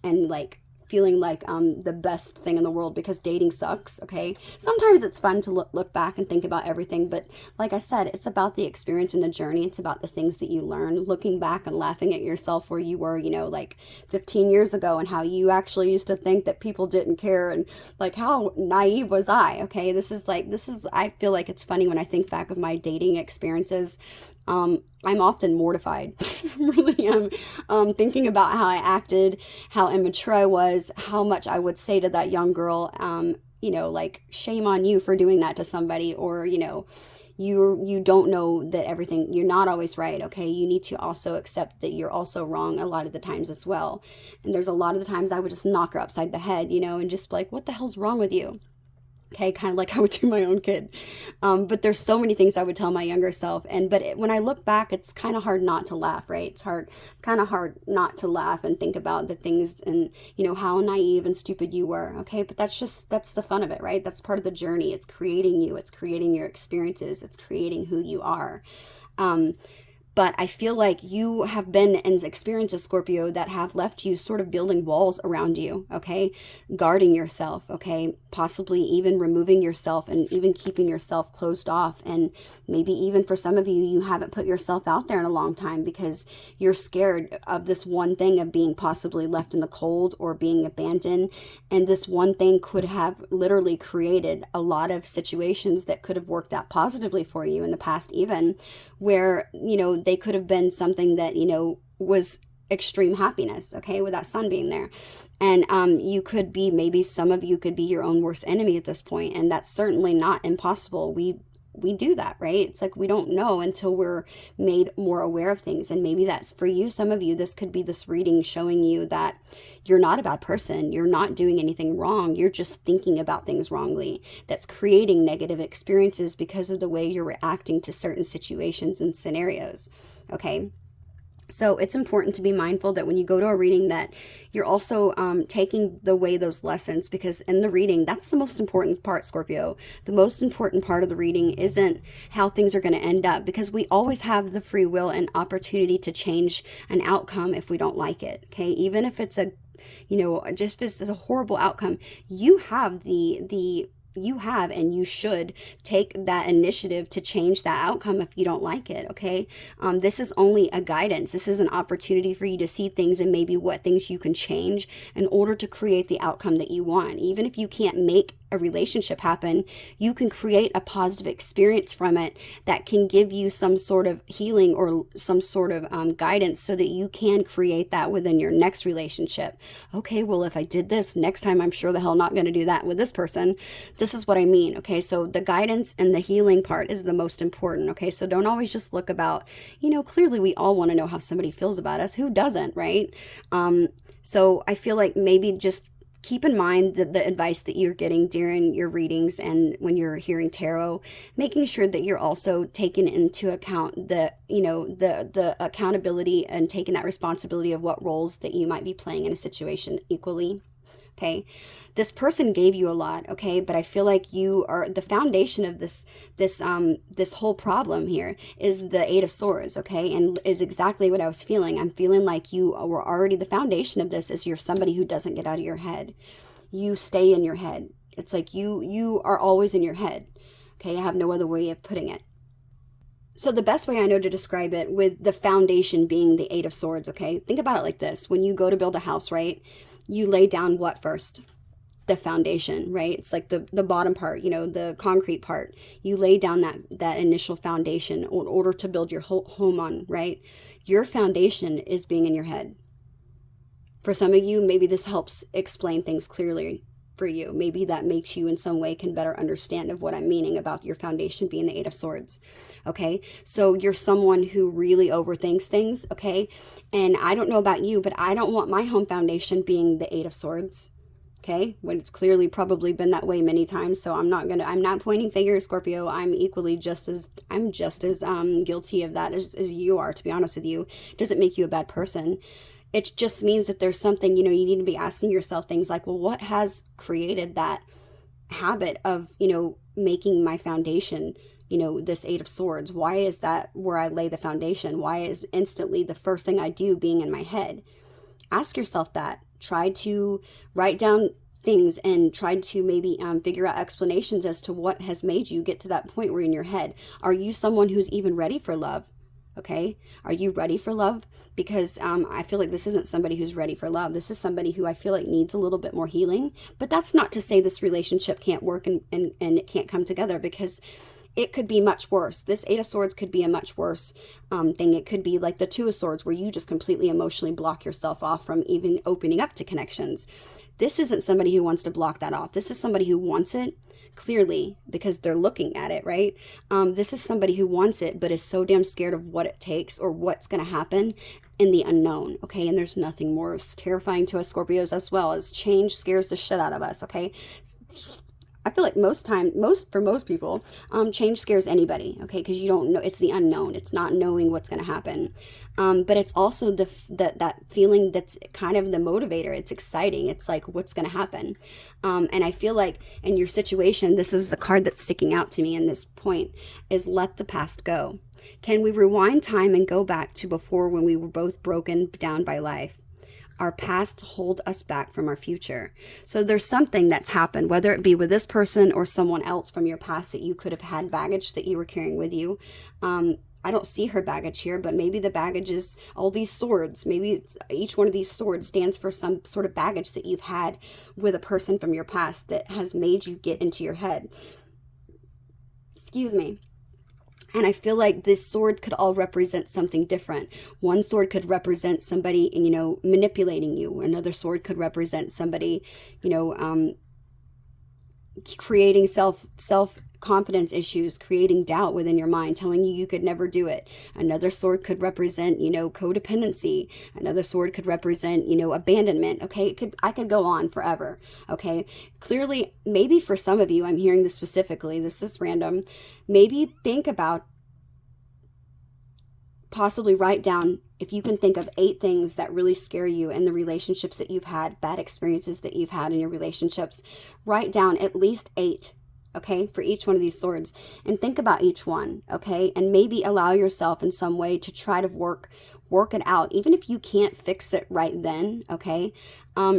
and like feeling like the best thing in the world, because dating sucks, okay? Sometimes it's fun to look back and think about everything, but like I said, it's about the experience and the journey. It's about the things that you learn, looking back and laughing at yourself where you were, like 15 years ago, and how you actually used to think that people didn't care, and like how naive was I, okay? I feel like it's funny when I think back of my dating experiences. I'm often mortified, really am, thinking about how I acted, how immature I was, how much I would say to that young girl, like, shame on you for doing that to somebody, or, you don't know that everything, you're not always right, okay? You need to also accept that you're also wrong a lot of the times as well. And there's a lot of the times I would just knock her upside the head, and just be like, what the hell's wrong with you? Okay, kind of like I would do my own kid. But there's so many things I would tell my younger self. When I look back, it's kind of hard not to laugh, right? It's kind of hard not to laugh and think about the things and, how naive and stupid you were. Okay, but that's the fun of it, right? That's part of the journey. It's creating you. It's creating your experiences. It's creating who you are. But I feel like you have been in experiences, Scorpio, that have left you sort of building walls around you, okay? Guarding yourself, okay? Possibly even removing yourself and even keeping yourself closed off. And maybe even for some of you, you haven't put yourself out there in a long time because you're scared of this one thing of being possibly left in the cold or being abandoned. And this one thing could have literally created a lot of situations that could have worked out positively for you in the past, even where, they could have been something that, was extreme happiness, okay, with that sun being there. And you could be, maybe some of you could be your own worst enemy at this point, and that's certainly not impossible. we do that, right? It's like we don't know until we're made more aware of things. And maybe that's for you. Some of you, this could be this reading showing you that you're not a bad person. You're not doing anything wrong. You're just thinking about things wrongly. That's creating negative experiences because of the way you're reacting to certain situations and scenarios. Okay. So it's important to be mindful that when you go to a reading that you're also taking away those lessons, because in the reading, that's the most important part, Scorpio. The most important part of the reading isn't how things are going to end up, because we always have the free will and opportunity to change an outcome if we don't like it. Okay. Even if it's a, just if it's a horrible outcome, you have and you should take that initiative to change that outcome if you don't like it, okay? This is only a guidance. This is an opportunity for you to see things and maybe what things you can change in order to create the outcome that you want. Even if you can't make a relationship happen, you can create a positive experience from it that can give you some sort of healing or some sort of guidance so that you can create that within your next relationship. Okay, well, if I did this next time, I'm sure the hell not going to do that with this person. This is what I mean. Okay, so the guidance and the healing part is the most important. Okay, so don't always just look about, clearly we all want to know how somebody feels about us. Who doesn't, right? So I feel like maybe just keep in mind that the advice that you're getting during your readings and when you're hearing tarot, making sure that you're also taking into account the accountability and taking that responsibility of what roles that you might be playing in a situation equally. Okay, this person gave you a lot, okay, but I feel like you are the foundation of this whole problem here is the Eight of Swords, okay, and is exactly what I was feeling. I'm feeling like you were already the foundation of this is you're somebody who doesn't get out of your head. You stay in your head. It's like you are always in your head. Okay, I have no other way of putting it. So the best way I know to describe it, with the foundation being the Eight of Swords, okay? Think about it like this. When you go to build a house, right? You lay down what first? The foundation, right? It's like the bottom part, the concrete part. You lay down that initial foundation in order to build your whole home on, right? Your foundation is being in your head. For some of you, maybe this helps explain things clearly for you. Maybe that makes you in some way can better understand of what I'm meaning about your foundation being the Eight of Swords. Okay, so you're someone who really overthinks things. Okay, and I don't know about you, but I don't want my home foundation being the Eight of Swords. Okay, when it's clearly probably been that way many times. So I'm not pointing fingers, Scorpio. I'm just as guilty of that as you are, to be honest with you. It doesn't make you a bad person. It just means that there's something, you need to be asking yourself things like, well, what has created that habit of, making my foundation, this Eight of Swords? Why is that where I lay the foundation? Why is instantly the first thing I do being in my head? Ask yourself that. Try to write down things and try to maybe figure out explanations as to what has made you get to that point where you're in your head. Are you someone who's even ready for love? Okay, are you ready for love? Because I feel like this isn't somebody who's ready for love. This is somebody who I feel like needs a little bit more healing. But that's not to say this relationship can't work and it can't come together, because it could be much worse. This Eight of Swords could be a much worse thing. It could be like the Two of Swords, where you just completely emotionally block yourself off from even opening up to connections. This isn't somebody who wants to block that off. This is somebody who wants it, clearly, because they're looking at it, right? This is somebody who wants it, but is so damn scared of what it takes or what's going to happen in the unknown, okay? And there's nothing more terrifying to us Scorpios as well, as change scares the shit out of us, okay? I feel like for most people, change scares anybody, okay? Because you don't know, it's the unknown. It's not knowing what's going to happen. But it's also that feeling that's kind of the motivator. It's exciting. It's like, what's going to happen? And I feel like in your situation, this is the card that's sticking out to me in this point, is let the past go. Can we rewind time and go back to before, when we were both broken down by life? Our past hold us back from our future. So there's something that's happened, whether it be with this person or someone else from your past, that you could have had baggage that you were carrying with you. I don't see her baggage here, but maybe the baggage is all these swords. Maybe each one of these swords stands for some sort of baggage that you've had with a person from your past that has made you get into your head. Excuse me. And I feel like these swords could all represent something different. One sword could represent somebody, manipulating you. Another sword could represent somebody, creating self confidence issues, creating doubt within your mind, telling you you could never do it. Another sword could represent, you know, codependency. Another sword could represent, you know, abandonment. Okay, I could go on forever. Okay, clearly, maybe for some of you, I'm hearing this specifically, this is random, maybe think about, possibly write down, if you can think of 8 things that really scare you in the relationships that you've had, bad experiences that you've had in your relationships. Write down at least 8, okay, for each one of these swords, and think about each one, okay, and maybe allow yourself in some way to try to work it out, even if you can't fix it right then, okay.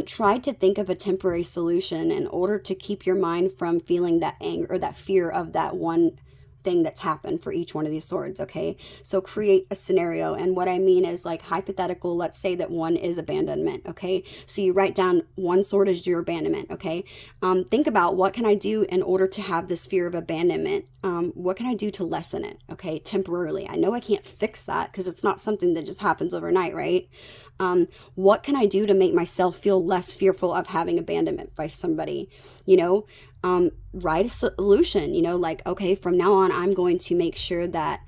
Try to think of a temporary solution in order to keep your mind from feeling that anger or that fear of that one thing that's happened for each one of these swords, okay? So create a scenario, and what I mean is like hypothetical, let's say that one is abandonment, okay? So you write down one sword as your abandonment, okay? Think about, what can I do in order to have this fear of abandonment? What can I do to lessen it, okay, temporarily? I know I can't fix that because it's not something that just happens overnight, right? What can I do to make myself feel less fearful of having abandonment by somebody, you know? Write a solution, you know, like, okay, from now on, I'm going to make sure that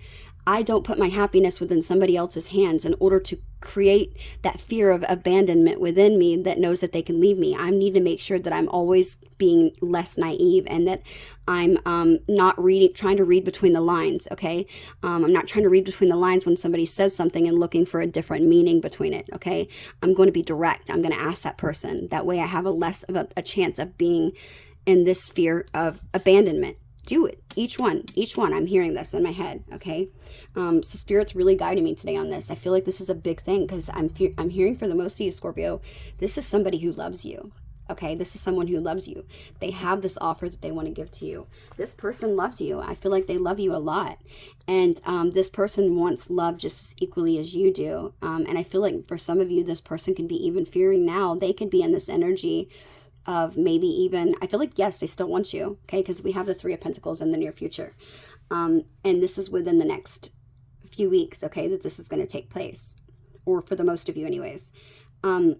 I don't put my happiness within somebody else's hands in order to create that fear of abandonment within me that knows that they can leave me. I need to make sure that I'm always being less naive, and that I'm not trying to read between the lines, okay? I'm not trying to read between the lines when somebody says something and looking for a different meaning between it, okay? I'm going to be direct. I'm going to ask that person. That way I have a less of a chance of being in this fear of abandonment. Do it. Each one. I'm hearing this in my head, okay? So Spirit's really guiding me today on this. I feel like this is a big thing because I'm hearing, for the most of you, Scorpio, this is somebody who loves you, okay? This is someone who loves you. They have this offer that they want to give to you. This person loves you. I feel like they love you a lot. And this person wants love just as equally as you do. And I feel like for some of you, this person can be even fearing now. They could be in this energy of maybe even, I feel like, yes, they still want you, okay, because we have the 3 of Pentacles in the near future, and this is within the next few weeks, okay, that this is going to take place, or for the most of you anyways. I'm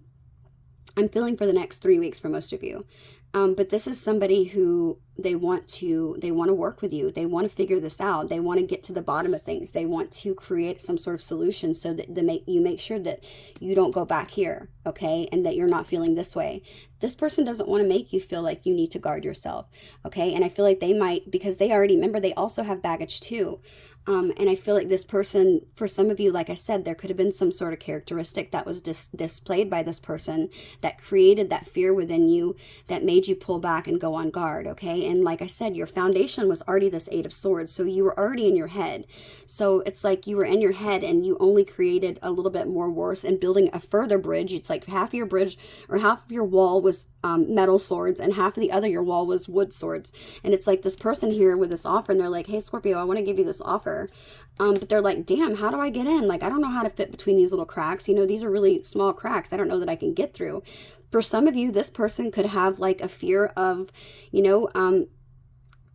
feeling for the next 3 weeks for most of you, but this is somebody who they want to work with you. They want to figure this out. They want to get to the bottom of things. They want to create some sort of solution so that you make sure that you don't go back here, okay, and that you're not feeling this way. This person doesn't want to make you feel like you need to guard yourself, okay? And I feel like they might, because they already, remember, they also have baggage too. And I feel like this person, for some of you, like I said, there could have been some sort of characteristic that was displayed by this person that created that fear within you, that made you pull back and go on guard, okay? And like I said, your foundation was already this 8 of Swords, so you were already in your head. So it's like you were in your head and you only created a little bit more worse and building a further bridge. It's like half of your bridge, or half of your wall was metal swords, and half of the other your wall was wood swords. And it's like this person here with this offer, and they're like, hey Scorpio, I want to give you this offer, but they're like, damn, how do I get in? Like, I don't know how to fit between these little cracks, you know, these are really small cracks. I don't know that I can get through. For some of you, this person could have like a fear of, you know,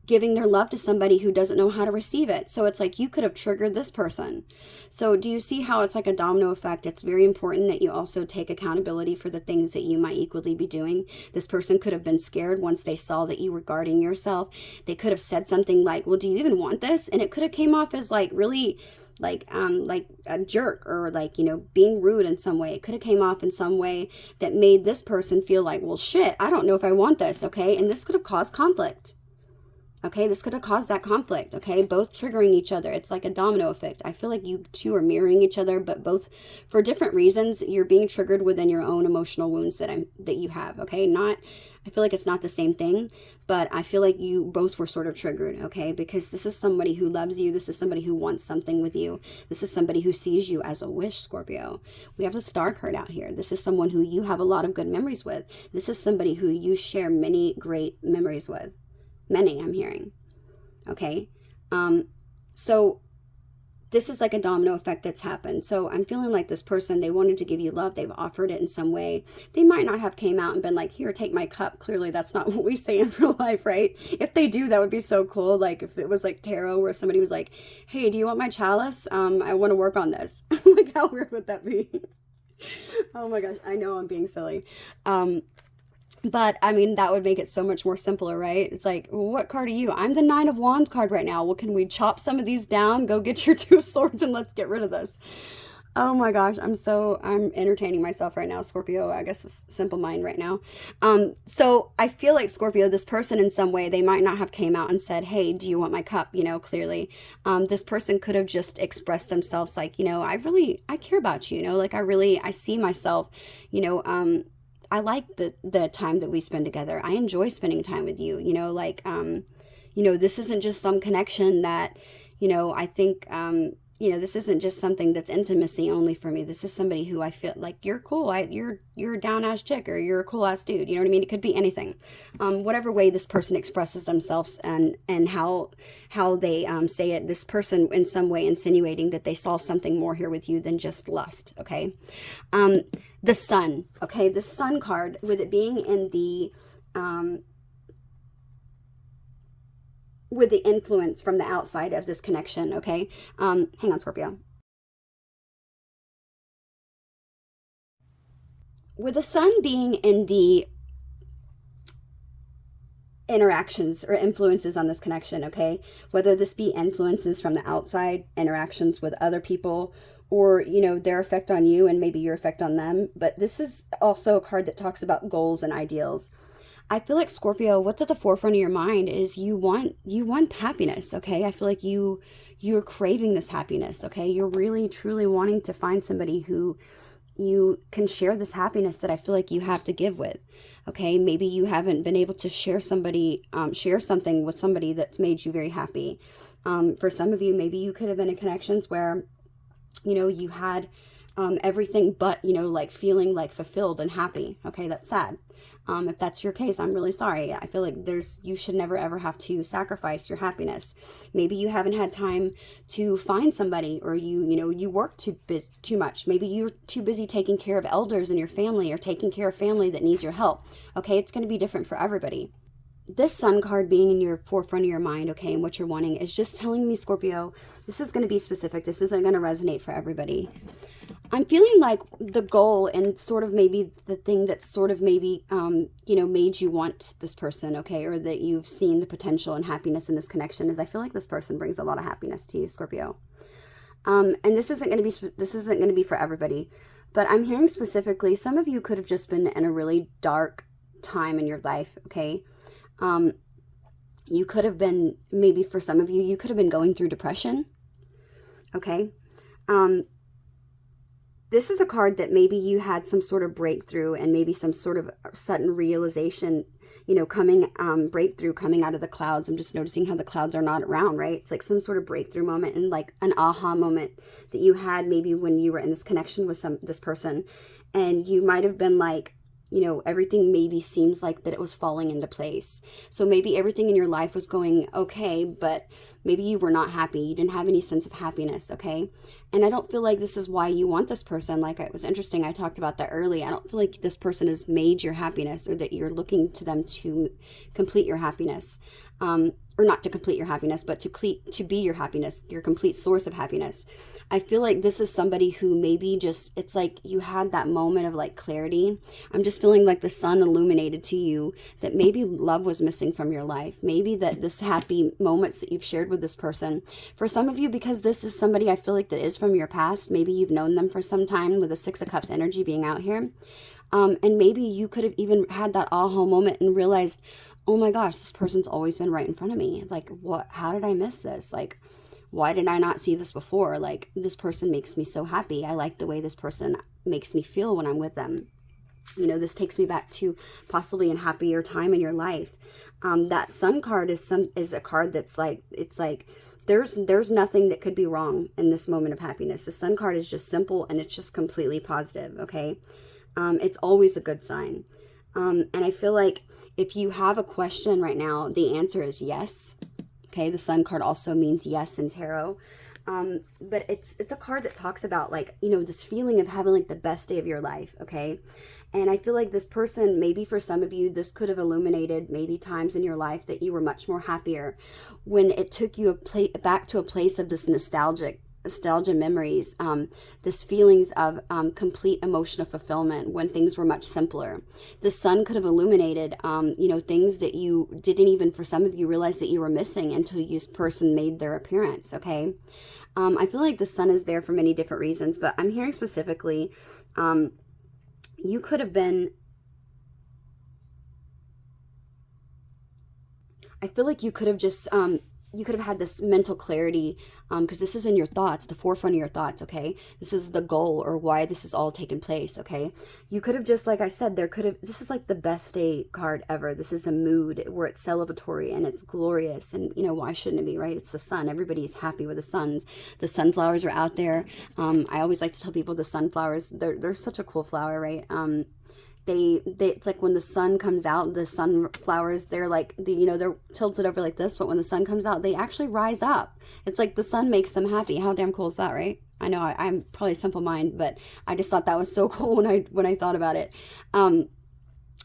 giving their love to somebody who doesn't know how to receive it. So it's like you could have triggered this person. So do you see how it's like a domino effect? It's very important that you also take accountability for the things that you might equally be doing. This person could have been scared once they saw that you were guarding yourself. They could have said something like, well, do you even want this? And it could have came off as like really like a jerk, or like, you know, being rude in some way. It could have came off in some way that made this person feel like, well, shit, I don't know if I want this, okay? And this could have caused conflict. Okay, this could have caused that conflict, okay? Both triggering each other. It's like a domino effect. I feel like you two are mirroring each other, but both for different reasons. You're being triggered within your own emotional wounds that you have, okay? I feel like it's not the same thing, but I feel like you both were sort of triggered, okay? Because this is somebody who loves you. This is somebody who wants something with you. This is somebody who sees you as a wish, Scorpio. We have the Star card out here. This is someone who you have a lot of good memories with. This is somebody who you share many great memories with. Many, I'm hearing. Okay. So this is like a domino effect that's happened. So I'm feeling like this person, they wanted to give you love. They've offered it in some way. They might not have came out and been like, here, take my cup. Clearly, that's not what we say in real life, right? If they do, that would be so cool. Like if it was like tarot where somebody was like, hey, do you want my chalice? I want to work on this. Like, how weird would that be? Oh my gosh, I know I'm being silly. But I mean, that would make it so much more simpler, right? It's like, well, what card are you? I'm the Nine of Wands card right now. Well, can we chop some of these down? Go get your Two of Swords and let's get rid of this. Oh my gosh, I'm entertaining myself right now, Scorpio. I guess it's simple mind right now. So I feel like Scorpio, this person in some way, they might not have came out and said, "Hey, do you want my cup?" Clearly, this person could have just expressed themselves like, I care about you. Like I see myself. I like the time that we spend together. I enjoy spending time with you. This isn't just some connection that, I think. This isn't just something that's intimacy only for me. This is somebody who I feel like you're cool. You're a down ass chick, or you're a cool ass dude. You know what I mean? It could be anything. Whatever way this person expresses themselves and how they say it. This person in some way insinuating that they saw something more here with you than just lust. Okay, the Sun. Okay, the Sun card, with it being in the with the influence from the outside of this connection, okay? Hang on, Scorpio. With the Sun being in the interactions or influences on this connection, okay? Whether this be influences from the outside, interactions with other people, or, their effect on you and maybe your effect on them. But this is also a card that talks about goals and ideals. I feel like, Scorpio, what's at the forefront of your mind is you want happiness, okay? I feel like you're craving this happiness, okay? You're really truly wanting to find somebody who you can share this happiness that I feel like you have to give with, okay? Maybe you haven't been able to share something with somebody that's made you very happy. For some of you, maybe you could have been in connections where, you had everything but, like feeling like fulfilled and happy. Okay, that's sad. If that's your case, I'm really sorry. I feel like you should never ever have to sacrifice your happiness. Maybe you haven't had time to find somebody, or you work too much. Maybe you're too busy taking care of elders in your family, or taking care of family that needs your help. Okay, it's going to be different for everybody. This Sun card being in your forefront of your mind, okay, and what you're wanting is just telling me, Scorpio, this is going to be specific. This isn't going to resonate for everybody. I'm feeling like the goal and sort of maybe the thing that sort of maybe, made you want this person, okay, or that you've seen the potential and happiness in this connection is I feel like this person brings a lot of happiness to you, Scorpio. And this isn't going to be for everybody, but I'm hearing specifically some of you could have just been in a really dark time in your life, okay? You could have been, maybe for some of you, you could have been going through depression. Okay. This is a card that maybe you had some sort of breakthrough and maybe some sort of sudden realization, breakthrough coming out of the clouds. I'm just noticing how the clouds are not around, right? It's like some sort of breakthrough moment and like an aha moment that you had maybe when you were in this connection with this person. And you might have been like, everything maybe seems like that it was falling into place. So maybe everything in your life was going okay, but maybe you were not happy. You didn't have any sense of happiness, okay? And I don't feel like this is why you want this person. Like, it was interesting, I talked about that early. I don't feel like this person has made your happiness, or that you're looking to them to complete your happiness. Or not to complete your happiness, but to be your happiness, your complete source of happiness. I feel like this is somebody who maybe just, it's like you had that moment of like clarity. I'm just feeling like the sun illuminated to you that maybe love was missing from your life. Maybe that this happy moments that you've shared with this person. For some of you, because this is somebody I feel like that is from your past, maybe you've known them for some time with the Six of Cups energy being out here. And maybe you could have even had that aha moment and realized, oh my gosh, this person's always been right in front of me. Like, how did I miss this? Like, why did I not see this before? Like, this person makes me so happy. I like the way this person makes me feel when I'm with them. This takes me back to possibly a happier time in your life. That Sun card is a card that's like, it's like, there's nothing that could be wrong in this moment of happiness. The Sun card is just simple and it's just completely positive, okay? It's always a good sign. And I feel like if you have a question right now, the answer is yes. Okay, the Sun card also means yes in tarot. But it's a card that talks about like, this feeling of having like the best day of your life, okay? And I feel like this person, maybe for some of you, this could have illuminated maybe times in your life that you were much more happier when it took you back to a place of this nostalgic nostalgia memories, this feelings of complete emotional fulfillment when things were much simpler. The sun could have illuminated, things that you didn't even, for some of you, realize that you were missing until this person made their appearance, okay? I feel like the sun is there for many different reasons, but I'm hearing specifically, you could have been, I feel like you could have just, you could have had this mental clarity, because this is in your thoughts, the forefront of your thoughts, okay? This is the goal or why this is all taking place, okay? You could have just, like I said, this is like the best day card ever. This is a mood where it's celebratory and it's glorious, and, why shouldn't it be, right? It's the sun. Everybody's happy with the suns. The sunflowers are out there. I always like to tell people the sunflowers, they're such a cool flower, right? It's like when the sun comes out, the sunflowers, they're like, they're tilted over like this, but when the sun comes out, they actually rise up. It's like the sun makes them happy. How damn cool is that, right? I know I'm probably a simple mind, but I just thought that was so cool when I thought about it.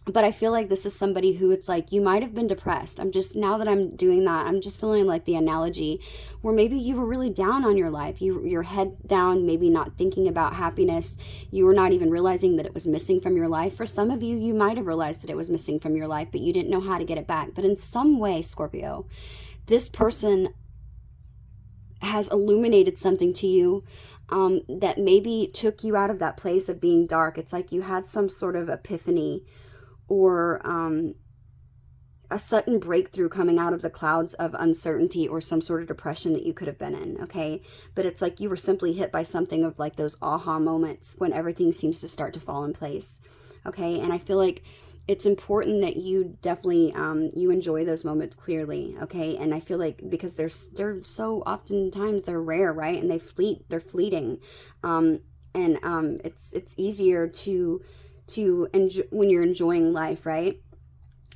But I feel like this is somebody who, it's like, you might have been depressed. Now that I'm doing that, I'm just feeling like the analogy where maybe you were really down on your life. Your head down, maybe not thinking about happiness. You were not even realizing that it was missing from your life. For some of you, you might have realized that it was missing from your life, but you didn't know how to get it back. But in some way, Scorpio, this person has illuminated something to you that maybe took you out of that place of being dark. It's like you had some sort of epiphany, or a sudden breakthrough coming out of the clouds of uncertainty or some sort of depression that you could have been in, okay? But it's like you were simply hit by something of like those aha moments when everything seems to start to fall in place, okay? And I feel like it's important that you definitely, you enjoy those moments clearly, okay? And I feel like because they're so oftentimes they're rare, right? And they're fleeting. It's easier to enjoy when you're enjoying life, right?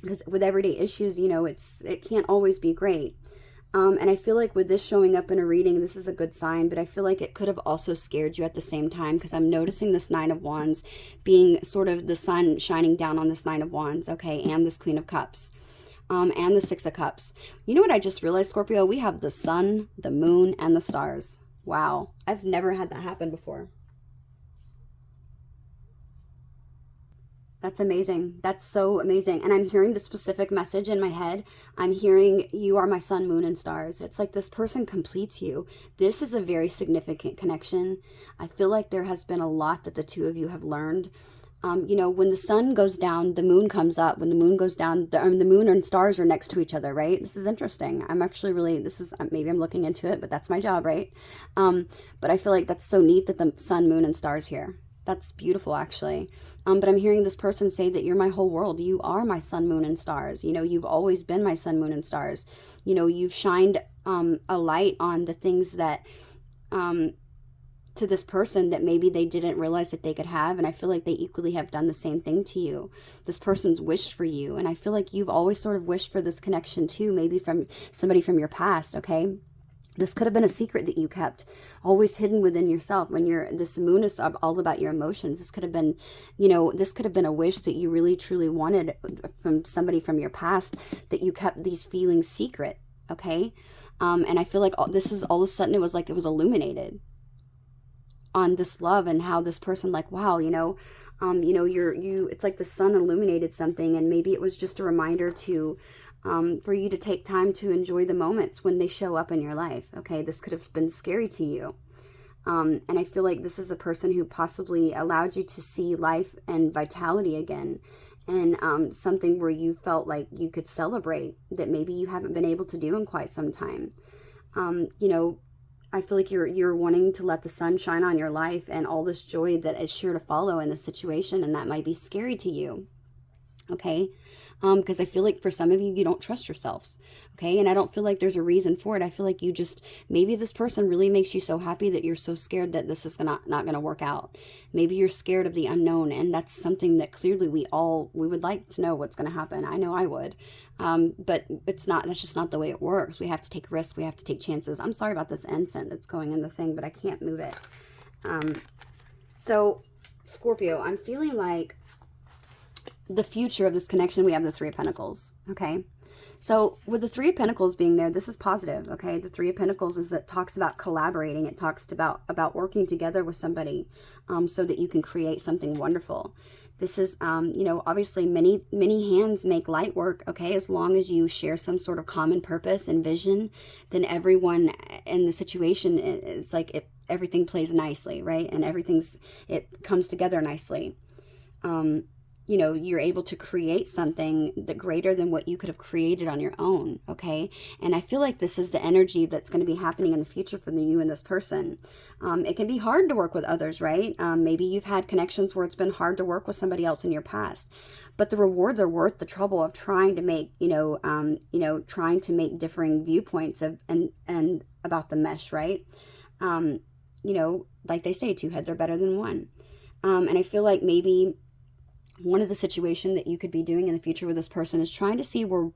Because with everyday issues, it can't always be great. And I feel like with this showing up in a reading, this is a good sign, but I feel like it could have also scared you at the same time, because I'm noticing this Nine of Wands being sort of the sun shining down on this Nine of Wands, okay, and this Queen of Cups, and the Six of Cups. You know what I just realized, Scorpio? We have the sun, the moon, and the stars. Wow, I've never had that happen before. That's amazing. That's so amazing. And I'm hearing the specific message in my head. I'm hearing, you are my sun, moon, and stars. It's like this person completes you. This is a very significant connection. I feel like there has been a lot that the two of you have learned. When the sun goes down, the moon comes up. When the moon goes down, the moon and stars are next to each other, right? This is interesting. I'm actually really, maybe I'm looking into it, but that's my job, right? But I feel like that's so neat that the sun, moon, and stars here. That's beautiful, actually. But I'm hearing this person say that you're my whole world. You are my sun, moon, and stars. You've always been my sun, moon, and stars. You've shined a light on the things that, to this person that maybe they didn't realize that they could have. And I feel like they equally have done the same thing to you. This person's wished for you. And I feel like you've always sort of wished for this connection too, maybe from somebody from your past, okay? This could have been a secret that you kept, always hidden within yourself. This moon is all about your emotions. This could have been, this could have been a wish that you really truly wanted from somebody from your past, that you kept these feelings secret, okay? And I feel like this is all of a sudden, it was like it was illuminated on this love, and how this person, like, wow, it's like the sun illuminated something, and maybe it was just a reminder to, for you to take time to enjoy the moments when they show up in your life. Okay, this could have been scary to you. And I feel like this is a person who possibly allowed you to see life and vitality again, and something where you felt like you could celebrate that maybe you haven't been able to do in quite some time. I feel like you're wanting to let the sun shine on your life and all this joy that is sure to follow in the situation, and that might be scary to you. Okay, because I feel like for some of you, you don't trust yourselves, okay? And I don't feel like there's a reason for it. I feel like you just, maybe this person really makes you so happy that you're so scared that this is not going to work out. Maybe you're scared of the unknown, and that's something that clearly we would like to know what's going to happen. I know I would, but that's just not the way it works. We have to take risks. We have to take chances. I'm sorry about this incense that's going in the thing, but I can't move it. So Scorpio, I'm feeling like the future of this connection, we have the Three of Pentacles, okay? So with the Three of Pentacles being there, this is positive, okay? The Three of Pentacles is, it talks about collaborating. It talks about working together with somebody so that you can create something wonderful. This is, you know, obviously many hands make light work, okay? As long as you share some sort of common purpose and vision, then everyone in the situation, it's like everything plays nicely, right? And it comes together nicely. You know, you're able to create something that greater than what you could have created on your own, okay? And I feel like this is the energy that's going to be happening in the future for you and this person. It can be hard to work with others, right? Maybe you've had connections where it's been hard to work with somebody else in your past, but the rewards are worth the trouble of trying to make, trying to make differing viewpoints and about the mesh, right? Like they say, two heads are better than one. And I feel like maybe one of the situation that you could be doing in the future with this person is trying to see where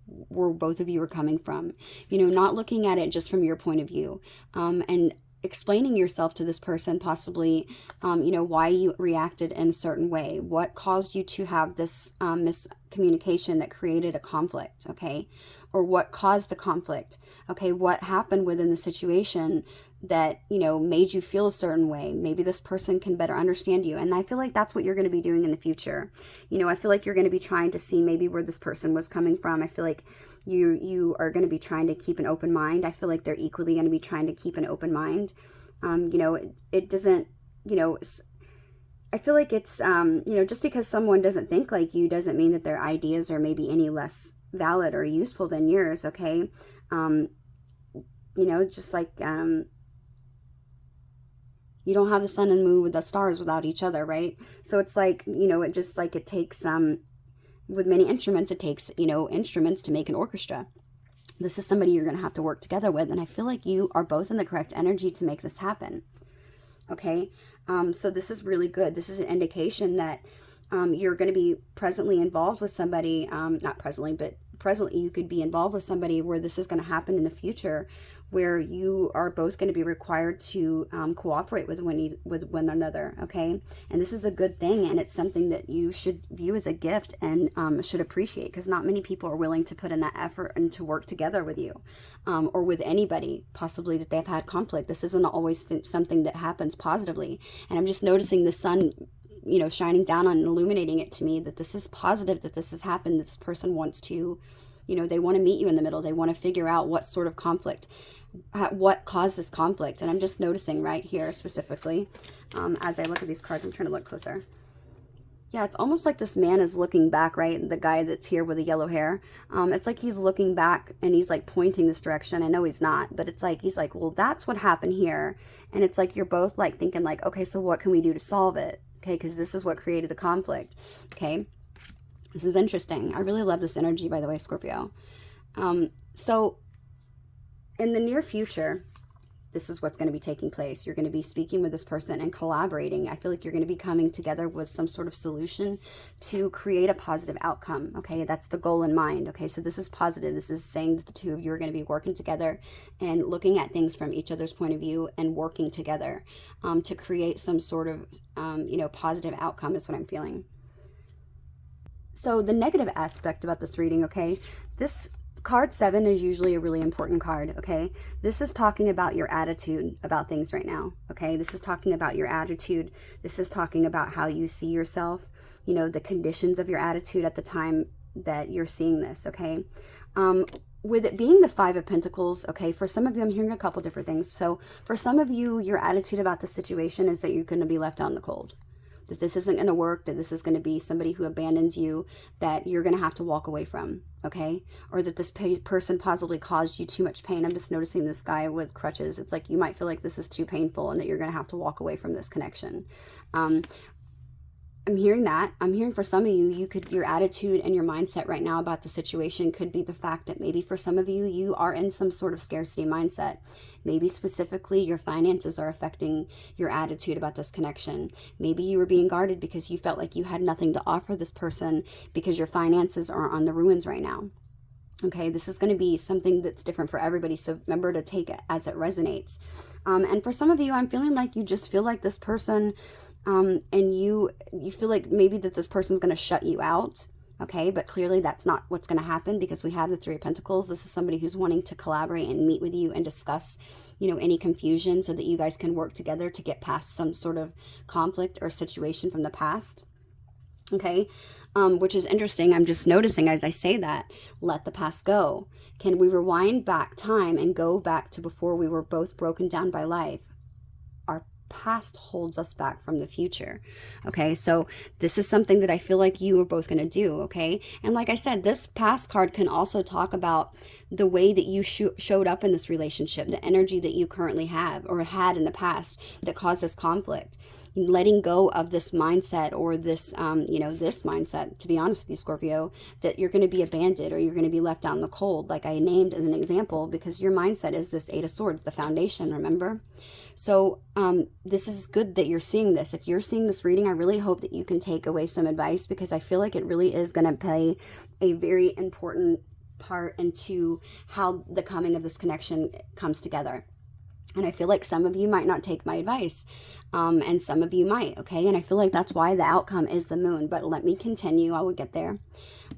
both of you are coming from, not looking at it just from your point of view, and explaining yourself to this person, possibly, why you reacted in a certain way, what caused you to have this miscommunication that created a conflict, okay? Or what caused the conflict, okay? What happened within the situation that, made you feel a certain way? Maybe this person can better understand you. And I feel like that's what you're going to be doing in the future. I feel like you're going to be trying to see maybe where this person was coming from. I feel like you are going to be trying to keep an open mind. I feel like they're equally going to be trying to keep an open mind. It doesn't, I feel like it's, just because someone doesn't think like you doesn't mean that their ideas are maybe any less valid or useful than yours, okay? Just like, you don't have the sun and moon with the stars without each other, right? So it's like, it just like it takes, with many instruments, it takes, instruments to make an orchestra. This is somebody you're going to have to work together with. And I feel like you are both in the correct energy to make this happen. Okay. So this is really good. This is an indication that you're going to be presently involved with somebody, not presently, but presently you could be involved with somebody where this is going to happen in the future, where you are both going to be required to cooperate with one another, okay? And this is a good thing, and it's something that you should view as a gift and should appreciate, because not many people are willing to put in that effort and to work together with you or with anybody, possibly that they've had conflict. This isn't always something that happens positively. And I'm just noticing the sun shining down on and illuminating it to me that this is positive, that this has happened, that this person wants to, they want to meet you in the middle. They want to figure out what sort of conflict, what caused this conflict. And I'm just noticing right here specifically, as I look at these cards, I'm trying to look closer. Yeah, it's almost like this man is looking back, right? The guy that's here with the yellow hair. It's like he's looking back and he's like pointing this direction. I know he's not, but it's like, he's like, well, that's what happened here. And it's like, you're both like thinking like, okay, so what can we do to solve it? Okay, because this is what created the conflict. Okay, this is interesting. I really love this energy, by the way, Scorpio. So in the near future, this is what's going to be taking place. You're going to be speaking with this person and collaborating. I feel like you're going to be coming together with some sort of solution to create a positive outcome. Okay, that's the goal in mind. Okay, so this is positive. This is saying that the two of you are going to be working together and looking at things from each other's point of view and working together to create some sort of, positive outcome is what I'm feeling. So the negative aspect about this reading, okay, this card 7 is usually a really important card, okay? This is talking about your attitude about things right now, okay? This is talking about your attitude. This is talking about how you see yourself, the conditions of your attitude at the time that you're seeing this, okay? With it being the 5 of Pentacles, okay, for some of you, I'm hearing a couple different things. So for some of you, your attitude about the situation is that you're going to be left out in the cold. That this isn't going to work, that this is going to be somebody who abandons you, that you're going to have to walk away from, okay? Or that this person possibly caused you too much pain. I'm just noticing this guy with crutches. It's like you might feel like this is too painful and that you're going to have to walk away from this connection. I'm hearing that. I'm hearing for some of you, your attitude and your mindset right now about the situation could be the fact that maybe for some of you, you are in some sort of scarcity mindset. Maybe specifically your finances are affecting your attitude about this connection. Maybe you were being guarded because you felt like you had nothing to offer this person because your finances are on the ruins right now. Okay, this is going to be something that's different for everybody, so remember to take it as it resonates. And for some of you, I'm feeling like you just feel like this person, and you feel like maybe that this person's going to shut you out. Okay, but clearly that's not what's going to happen because we have the Three of Pentacles. This is somebody who's wanting to collaborate and meet with you and discuss, any confusion so that you guys can work together to get past some sort of conflict or situation from the past. Okay, which is interesting. I'm just noticing as I say that, let the past go. Can we rewind back time and go back to before we were both broken down by life? Our past holds us back from the future. Okay, so this is something that I feel like you are both going to do. Okay, and like I said, this past card can also talk about the way that you showed up in this relationship, the energy that you currently have or had in the past that caused this conflict. Letting go of this mindset or this, this mindset, to be honest with you, Scorpio, that you're going to be abandoned or you're going to be left out in the cold, like I named as an example, because your mindset is this Eight of Swords, the foundation, remember? So this is good that you're seeing this. If you're seeing this reading, I really hope that you can take away some advice, because I feel like it really is going to play a very important part into how the coming of this connection comes together. And I feel like some of you might not take my advice, and some of you might, okay? And I feel like that's why the outcome is the Moon. But let me continue. I will get there.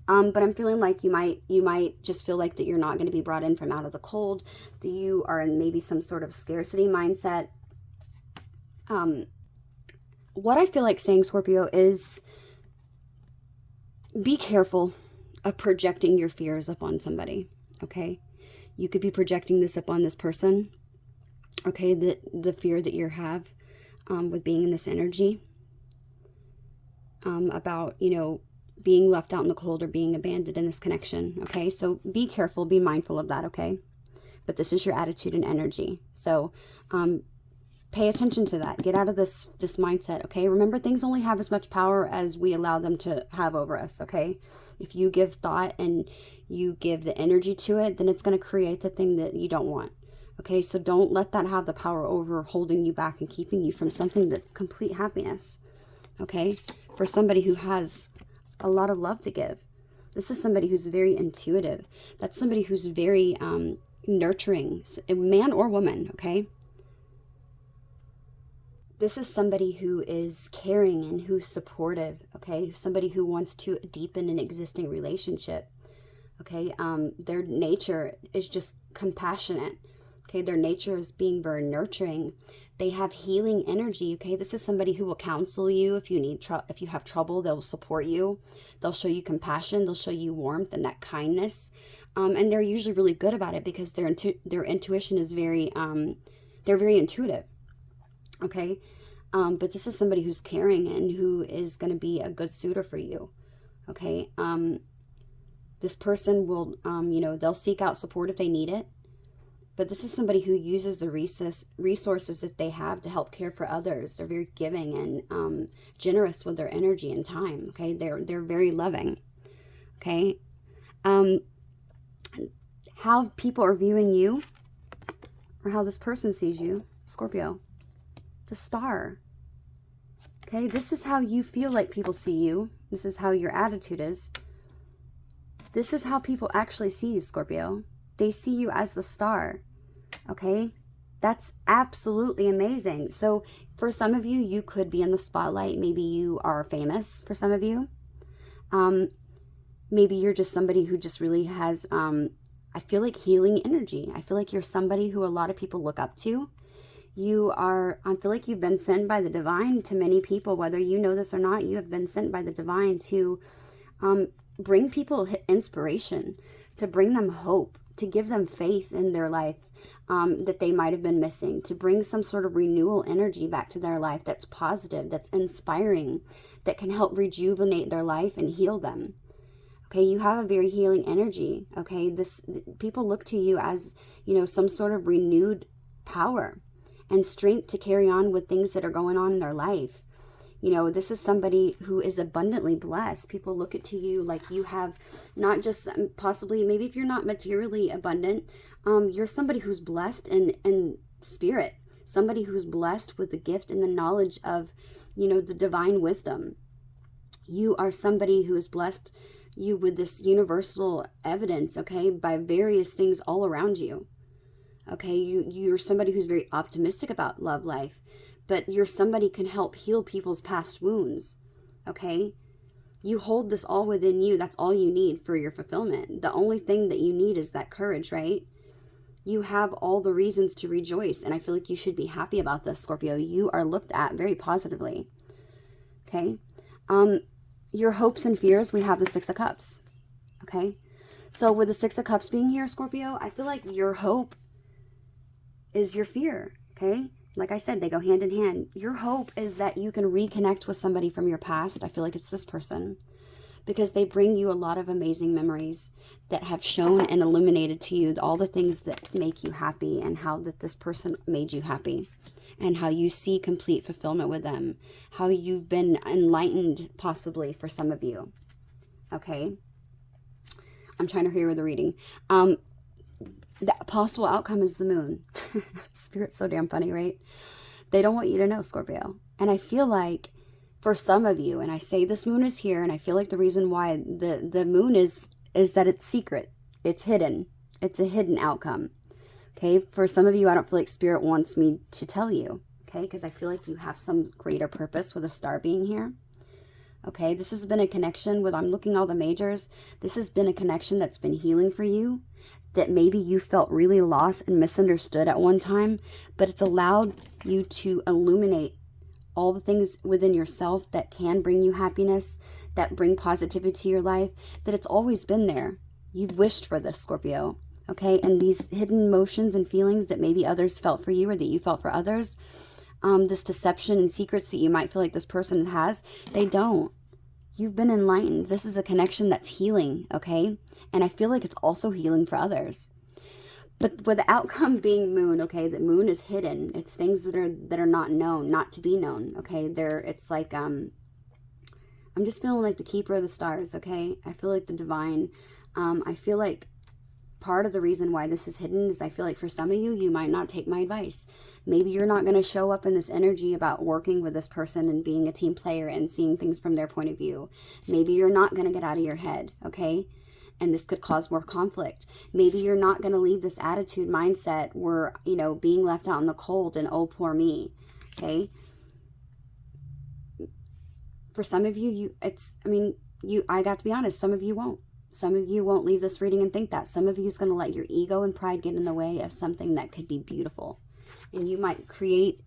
But I'm feeling like you might just feel like that you're not going to be brought in from out of the cold, that you are in maybe some sort of scarcity mindset. What I feel like saying, Scorpio, is be careful of projecting your fears upon somebody, okay? You could be projecting this upon this person. Okay, the fear that you have with being in this energy, about, being left out in the cold or being abandoned in this connection. Okay, so be careful, be mindful of that, okay? But this is your attitude and energy. So pay attention to that. Get out of this mindset, okay? Remember, things only have as much power as we allow them to have over us, okay? If you give thought and you give the energy to it, then it's going to create the thing that you don't want. Okay, so don't let that have the power over holding you back and keeping you from something that's complete happiness. Okay, for somebody who has a lot of love to give. This is somebody who's very intuitive. That's somebody who's very nurturing, man or woman, okay? This is somebody who is caring and who's supportive, okay? Somebody who wants to deepen an existing relationship, okay? Their nature is just compassionate. Okay, their nature is being very nurturing. They have healing energy. Okay, this is somebody who will counsel you if you need if you have trouble. They'll support you. They'll show you compassion. They'll show you warmth and that kindness. And they're usually really good about it because their intuition is very they're very intuitive. Okay, but this is somebody who's caring and who is going to be a good suitor for you. Okay, this person will they'll seek out support if they need it. But this is somebody who uses the resources that they have to help care for others. They're very giving and generous with their energy and time. Okay, they're very loving. Okay, how people are viewing you, or how this person sees you, Scorpio, the Star. Okay, this is how you feel like people see you. This is how your attitude is. This is how people actually see you, Scorpio. They see you as the Star. Okay, that's absolutely amazing. So for some of you, you could be in the spotlight. Maybe you are famous for some of you. Maybe you're just somebody who just really has, I feel like, healing energy. I feel like you're somebody who a lot of people look up to. I feel like you've been sent by the divine to many people, whether you know this or not. You have been sent by the divine to bring people inspiration, to bring them hope, to give them faith in their life that they might have been missing, to bring some sort of renewal energy back to their life that's positive, that's inspiring, that can help rejuvenate their life and heal them. Okay, you have a very healing energy. Okay, people look to you as, some sort of renewed power and strength to carry on with things that are going on in their life. This is somebody who is abundantly blessed. People look at you like you have not just possibly, maybe if you're not materially abundant, you're somebody who's blessed in spirit, somebody who's blessed with the gift and the knowledge of, the divine wisdom. You are somebody who is blessed you with this universal evidence, okay, by various things all around you. Okay, you're somebody who's very optimistic about love life, but you're somebody who can help heal people's past wounds. Okay, You hold this all within you. That's all you need for your fulfillment. The only thing that you need is that courage, right? You have all the reasons to rejoice, and I feel like you should be happy about this, Scorpio. You are looked at very positively, okay? Your hopes and fears, we have the Six of Cups, okay? So with the Six of Cups being here, Scorpio, I feel like your hope is your fear, okay? Like I said, they go hand in hand. Your hope is that you can reconnect with somebody from your past. I feel like it's this person, because they bring you a lot of amazing memories that have shown and illuminated to you all the things that make you happy, and how that this person made you happy, and how you see complete fulfillment with them, how you've been enlightened possibly for some of you, okay? I'm trying to hear the reading. The possible outcome is the moon. Spirit's so damn funny, right? They don't want you to know, Scorpio. And I feel like for some of you, and I say this moon is here, and I feel like the reason why the moon is that it's secret. It's hidden. It's a hidden outcome. Okay? For some of you, I don't feel like Spirit wants me to tell you. Okay? Because I feel like you have some greater purpose with a star being here. Okay? This has been a connection with, I'm looking all the majors. This has been a connection that's been healing for you. That maybe you felt really lost and misunderstood at one time. But it's allowed you to illuminate all the things within yourself that can bring you happiness, that bring positivity to your life, that it's always been there. You've wished for this, Scorpio, okay? And these hidden emotions and feelings that maybe others felt for you, or that you felt for others, this deception and secrets that you might feel like this person has, they don't. You've been enlightened. This is a connection that's healing, okay? And I feel like it's also healing for others. But with the outcome being moon, okay, the moon is hidden. It's things that are not known, not to be known, okay? It's like, I'm just feeling like the keeper of the stars, okay? I feel like the divine. I feel like part of the reason why this is hidden is I feel like for some of you, you might not take my advice. Maybe you're not going to show up in this energy about working with this person and being a team player and seeing things from their point of view. Maybe you're not going to get out of your head, okay? And this could cause more conflict. Maybe you're not going to leave this attitude mindset where, you know, being left out in the cold and oh, poor me. Okay. For some of you, I got to be honest, some of you won't. Some of you won't leave this reading and think that. Some of you is going to let your ego and pride get in the way of something that could be beautiful. And you might create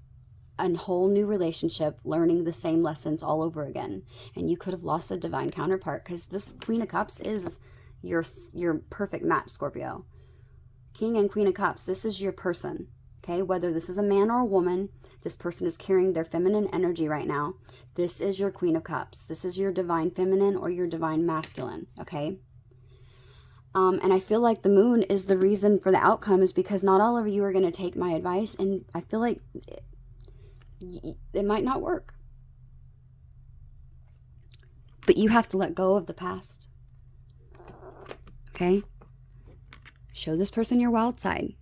a whole new relationship, learning the same lessons all over again. And you could have lost a divine counterpart, because this Queen of Cups is your perfect match, Scorpio. King and Queen of Cups, this is your person, okay? Whether this is a man or a woman, this person is carrying their feminine energy right now. This is your Queen of Cups. This is your divine feminine or your divine masculine, okay? And I feel like the moon is the reason for the outcome, is because not all of you are going to take my advice, and I feel like it might not work. But you have to let go of the past. Okay? Show this person your wild side.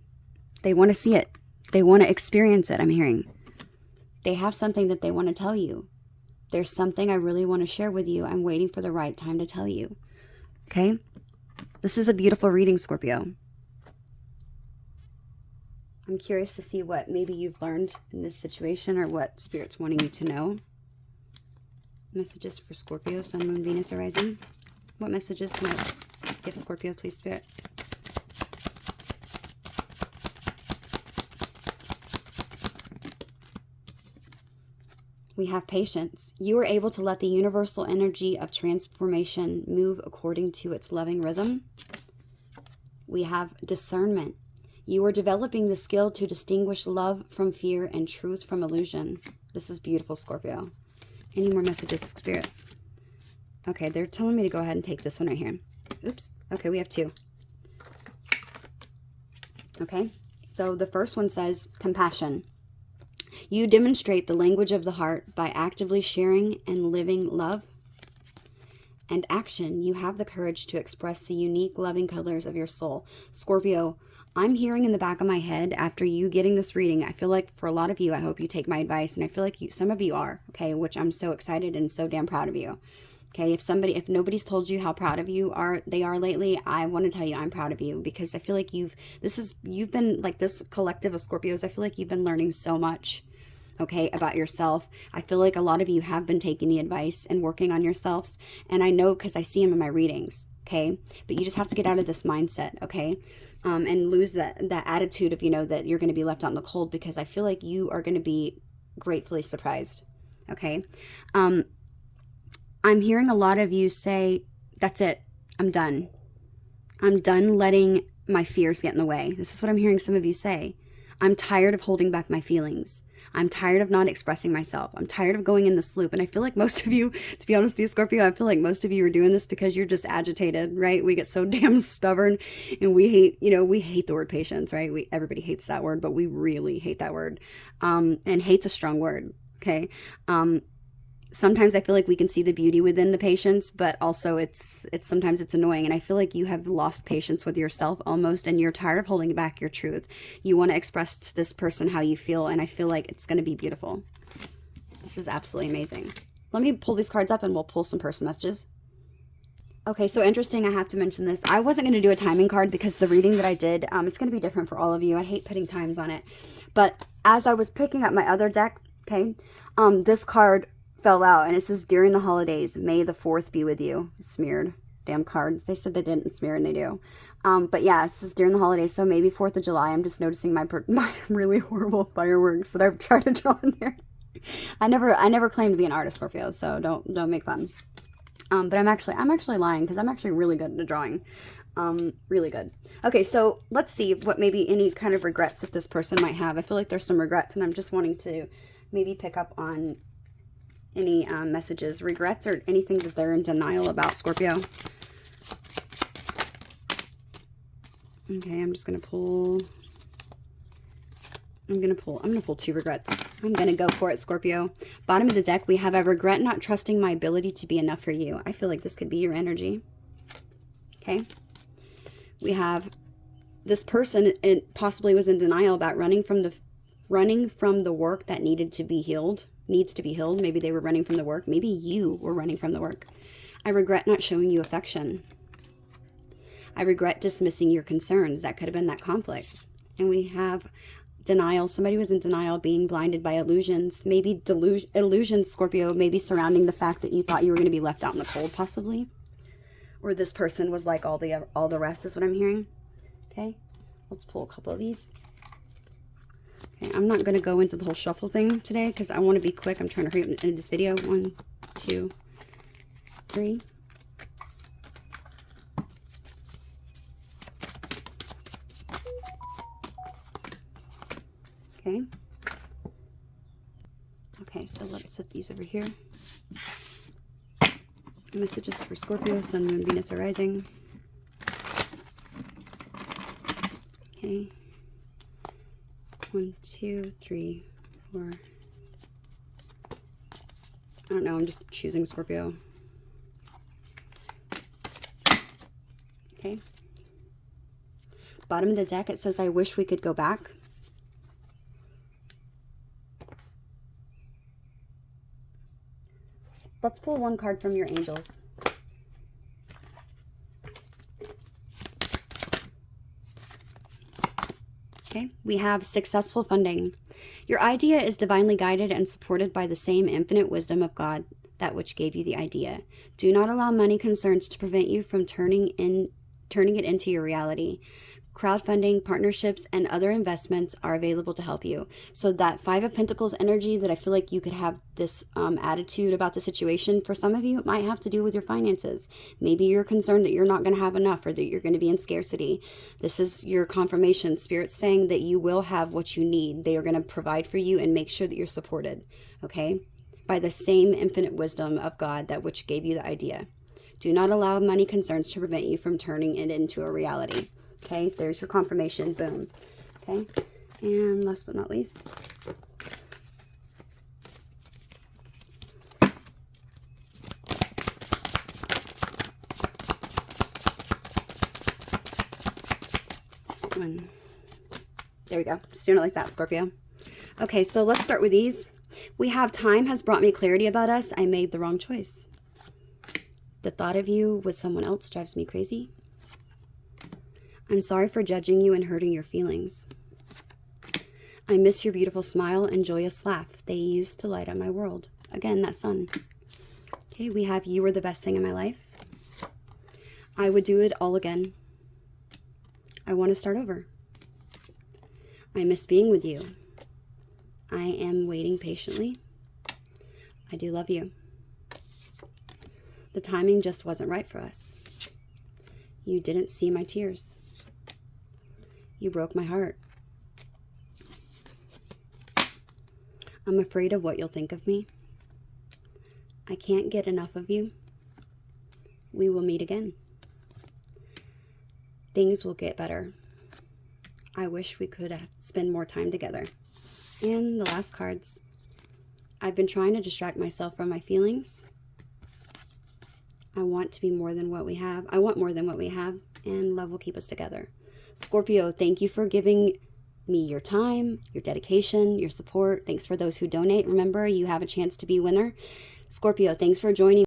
They want to see it. They want to experience it, I'm hearing. They have something that they want to tell you. There's something I really want to share with you. I'm waiting for the right time to tell you. Okay? This is a beautiful reading, Scorpio. I'm curious to see what maybe you've learned in this situation, or what Spirit's wanting you to know. Messages for Scorpio, Sun, Moon, Venus, Horizon. What messages can I give Scorpio, please, Spirit? We have patience. You are able to let the universal energy of transformation move according to its loving rhythm. We have discernment. You are developing the skill to distinguish love from fear and truth from illusion. This is beautiful, Scorpio. Any more messages, Spirit? Okay, they're telling me to go ahead and take this one right here. Oops. Okay, we have two. Okay, so the first one says compassion. You demonstrate the language of the heart by actively sharing and living love. And action, you have the courage to express the unique loving colors of your soul. Scorpio, I'm hearing in the back of my head, after you getting this reading, I feel like for a lot of you, I hope you take my advice, and I feel like some of you are, okay, which I'm so excited and so damn proud of you. Okay, if nobody's told you how proud of you they are lately, I want to tell you I'm proud of you, because I feel like you've been like this collective of Scorpios. I feel like you've been learning so much. okay, about yourself. I feel like a lot of you have been taking the advice and working on yourselves. And I know because I see them in my readings, okay? But you just have to get out of this mindset, okay? And lose that attitude of, you know, that you're going to be left out in the cold, because I feel like you are going to be gratefully surprised, okay? I'm hearing a lot of you say, that's it, I'm done. I'm done letting my fears get in the way. This is what I'm hearing some of you say. I'm tired of holding back my feelings. I'm tired of not expressing myself. I'm tired of going in this loop. And I feel like most of you, to be honest with you, Scorpio, I feel like most of you are doing this because you're just agitated, right? We get so damn stubborn, and we hate, you know, we hate the word patience, right? Everybody hates that word, but we really hate that word. And hate's a strong word, okay? Sometimes I feel like we can see the beauty within the patience, but also it's sometimes it's annoying. And I feel like you have lost patience with yourself almost, and you're tired of holding back your truth. You want to express to this person how you feel, and I feel like it's going to be beautiful. This is absolutely amazing. Let me pull these cards up and we'll pull some person messages. Okay, so interesting, I have to mention this. I wasn't going to do a timing card because the reading that I did, it's going to be different for all of you. I hate putting times on it. But as I was picking up my other deck, okay, this card fell out, and it says, during the holidays, May the 4th be with you. Smeared. Damn cards. They said they didn't smear, and they do. But yeah, it says during the holidays, so maybe 4th of July. I'm just noticing my really horrible fireworks that I've tried to draw in there. I never claimed to be an artist, Scorpio, so don't make fun. But I'm actually lying, because I'm actually really good at drawing. Really good. Okay, so let's see what maybe any kind of regrets that this person might have. I feel like there's some regrets, and I'm just wanting to maybe pick up on any messages, regrets, or anything that they're in denial about, Scorpio. Okay, I'm just gonna pull. I'm gonna pull 2 regrets. I'm gonna go for it, Scorpio. Bottom of the deck, we have, I regret not trusting my ability to be enough for you. I feel like this could be your energy. Okay. We have this person, it possibly was in denial about running from the work that needs to be healed. Maybe they were running from the work. Maybe you were running from the work. I regret not showing you affection. I regret dismissing your concerns. That could have been that conflict. And we have denial. Somebody was in denial, being blinded by illusions. Maybe illusions, Scorpio, maybe surrounding the fact that you thought you were going to be left out in the cold, possibly. Or this person was like all the rest, is what I'm hearing. Okay, let's pull a couple of these. Okay, I'm not going to go into the whole shuffle thing today because I want to be quick. I'm trying to hurry up in this video. 1, 2, 3. Okay. Okay, so let's set these over here. Messages for Scorpio, Sun, Moon, Venus are rising. Okay. 1, 2, 3, 4. I don't know, I'm just choosing Scorpio. Okay. Bottom of the deck, it says, I wish we could go back. Let's pull 1 card from your angels. Okay, we have successful funding. Your idea is divinely guided and supported by the same infinite wisdom of God, that which gave you the idea. Do not allow money concerns to prevent you from turning it into your reality. Crowdfunding, partnerships, and other investments are available to help you. So that 5 of Pentacles energy that I feel like you could have this attitude about the situation, for some of you, it might have to do with your finances. Maybe you're concerned that you're not going to have enough, or that you're going to be in scarcity. This is your confirmation. Spirit's saying that you will have what you need. They are going to provide for you and make sure that you're supported, okay? By the same infinite wisdom of God, that which gave you the idea. Do not allow money concerns to prevent you from turning it into a reality. Okay, there's your confirmation. Boom. Okay, and last but not least, there we go. Just doing it like that, Scorpio. Okay, so let's start with these. We have, time has brought me clarity about us. I made the wrong choice. The thought of you with someone else drives me crazy. I'm sorry for judging you and hurting your feelings. I miss your beautiful smile and joyous laugh. They used to light up my world. Again, that sun. Okay, we have you were the best thing in my life. I would do it all again. I want to start over. I miss being with you. I am waiting patiently. I do love you. The timing just wasn't right for us. You didn't see my tears. You broke my heart. I'm afraid of what you'll think of me. I can't get enough of you. We will meet again. Things will get better. I wish we could spend more time together. And the last cards. I've been trying to distract myself from my feelings. I want to be more than what we have. I want more than what we have, and love will keep us together. Scorpio, thank you for giving me your time, your dedication, your support. Thanks for those who donate. Remember, you have a chance to be winner. Scorpio, thanks for joining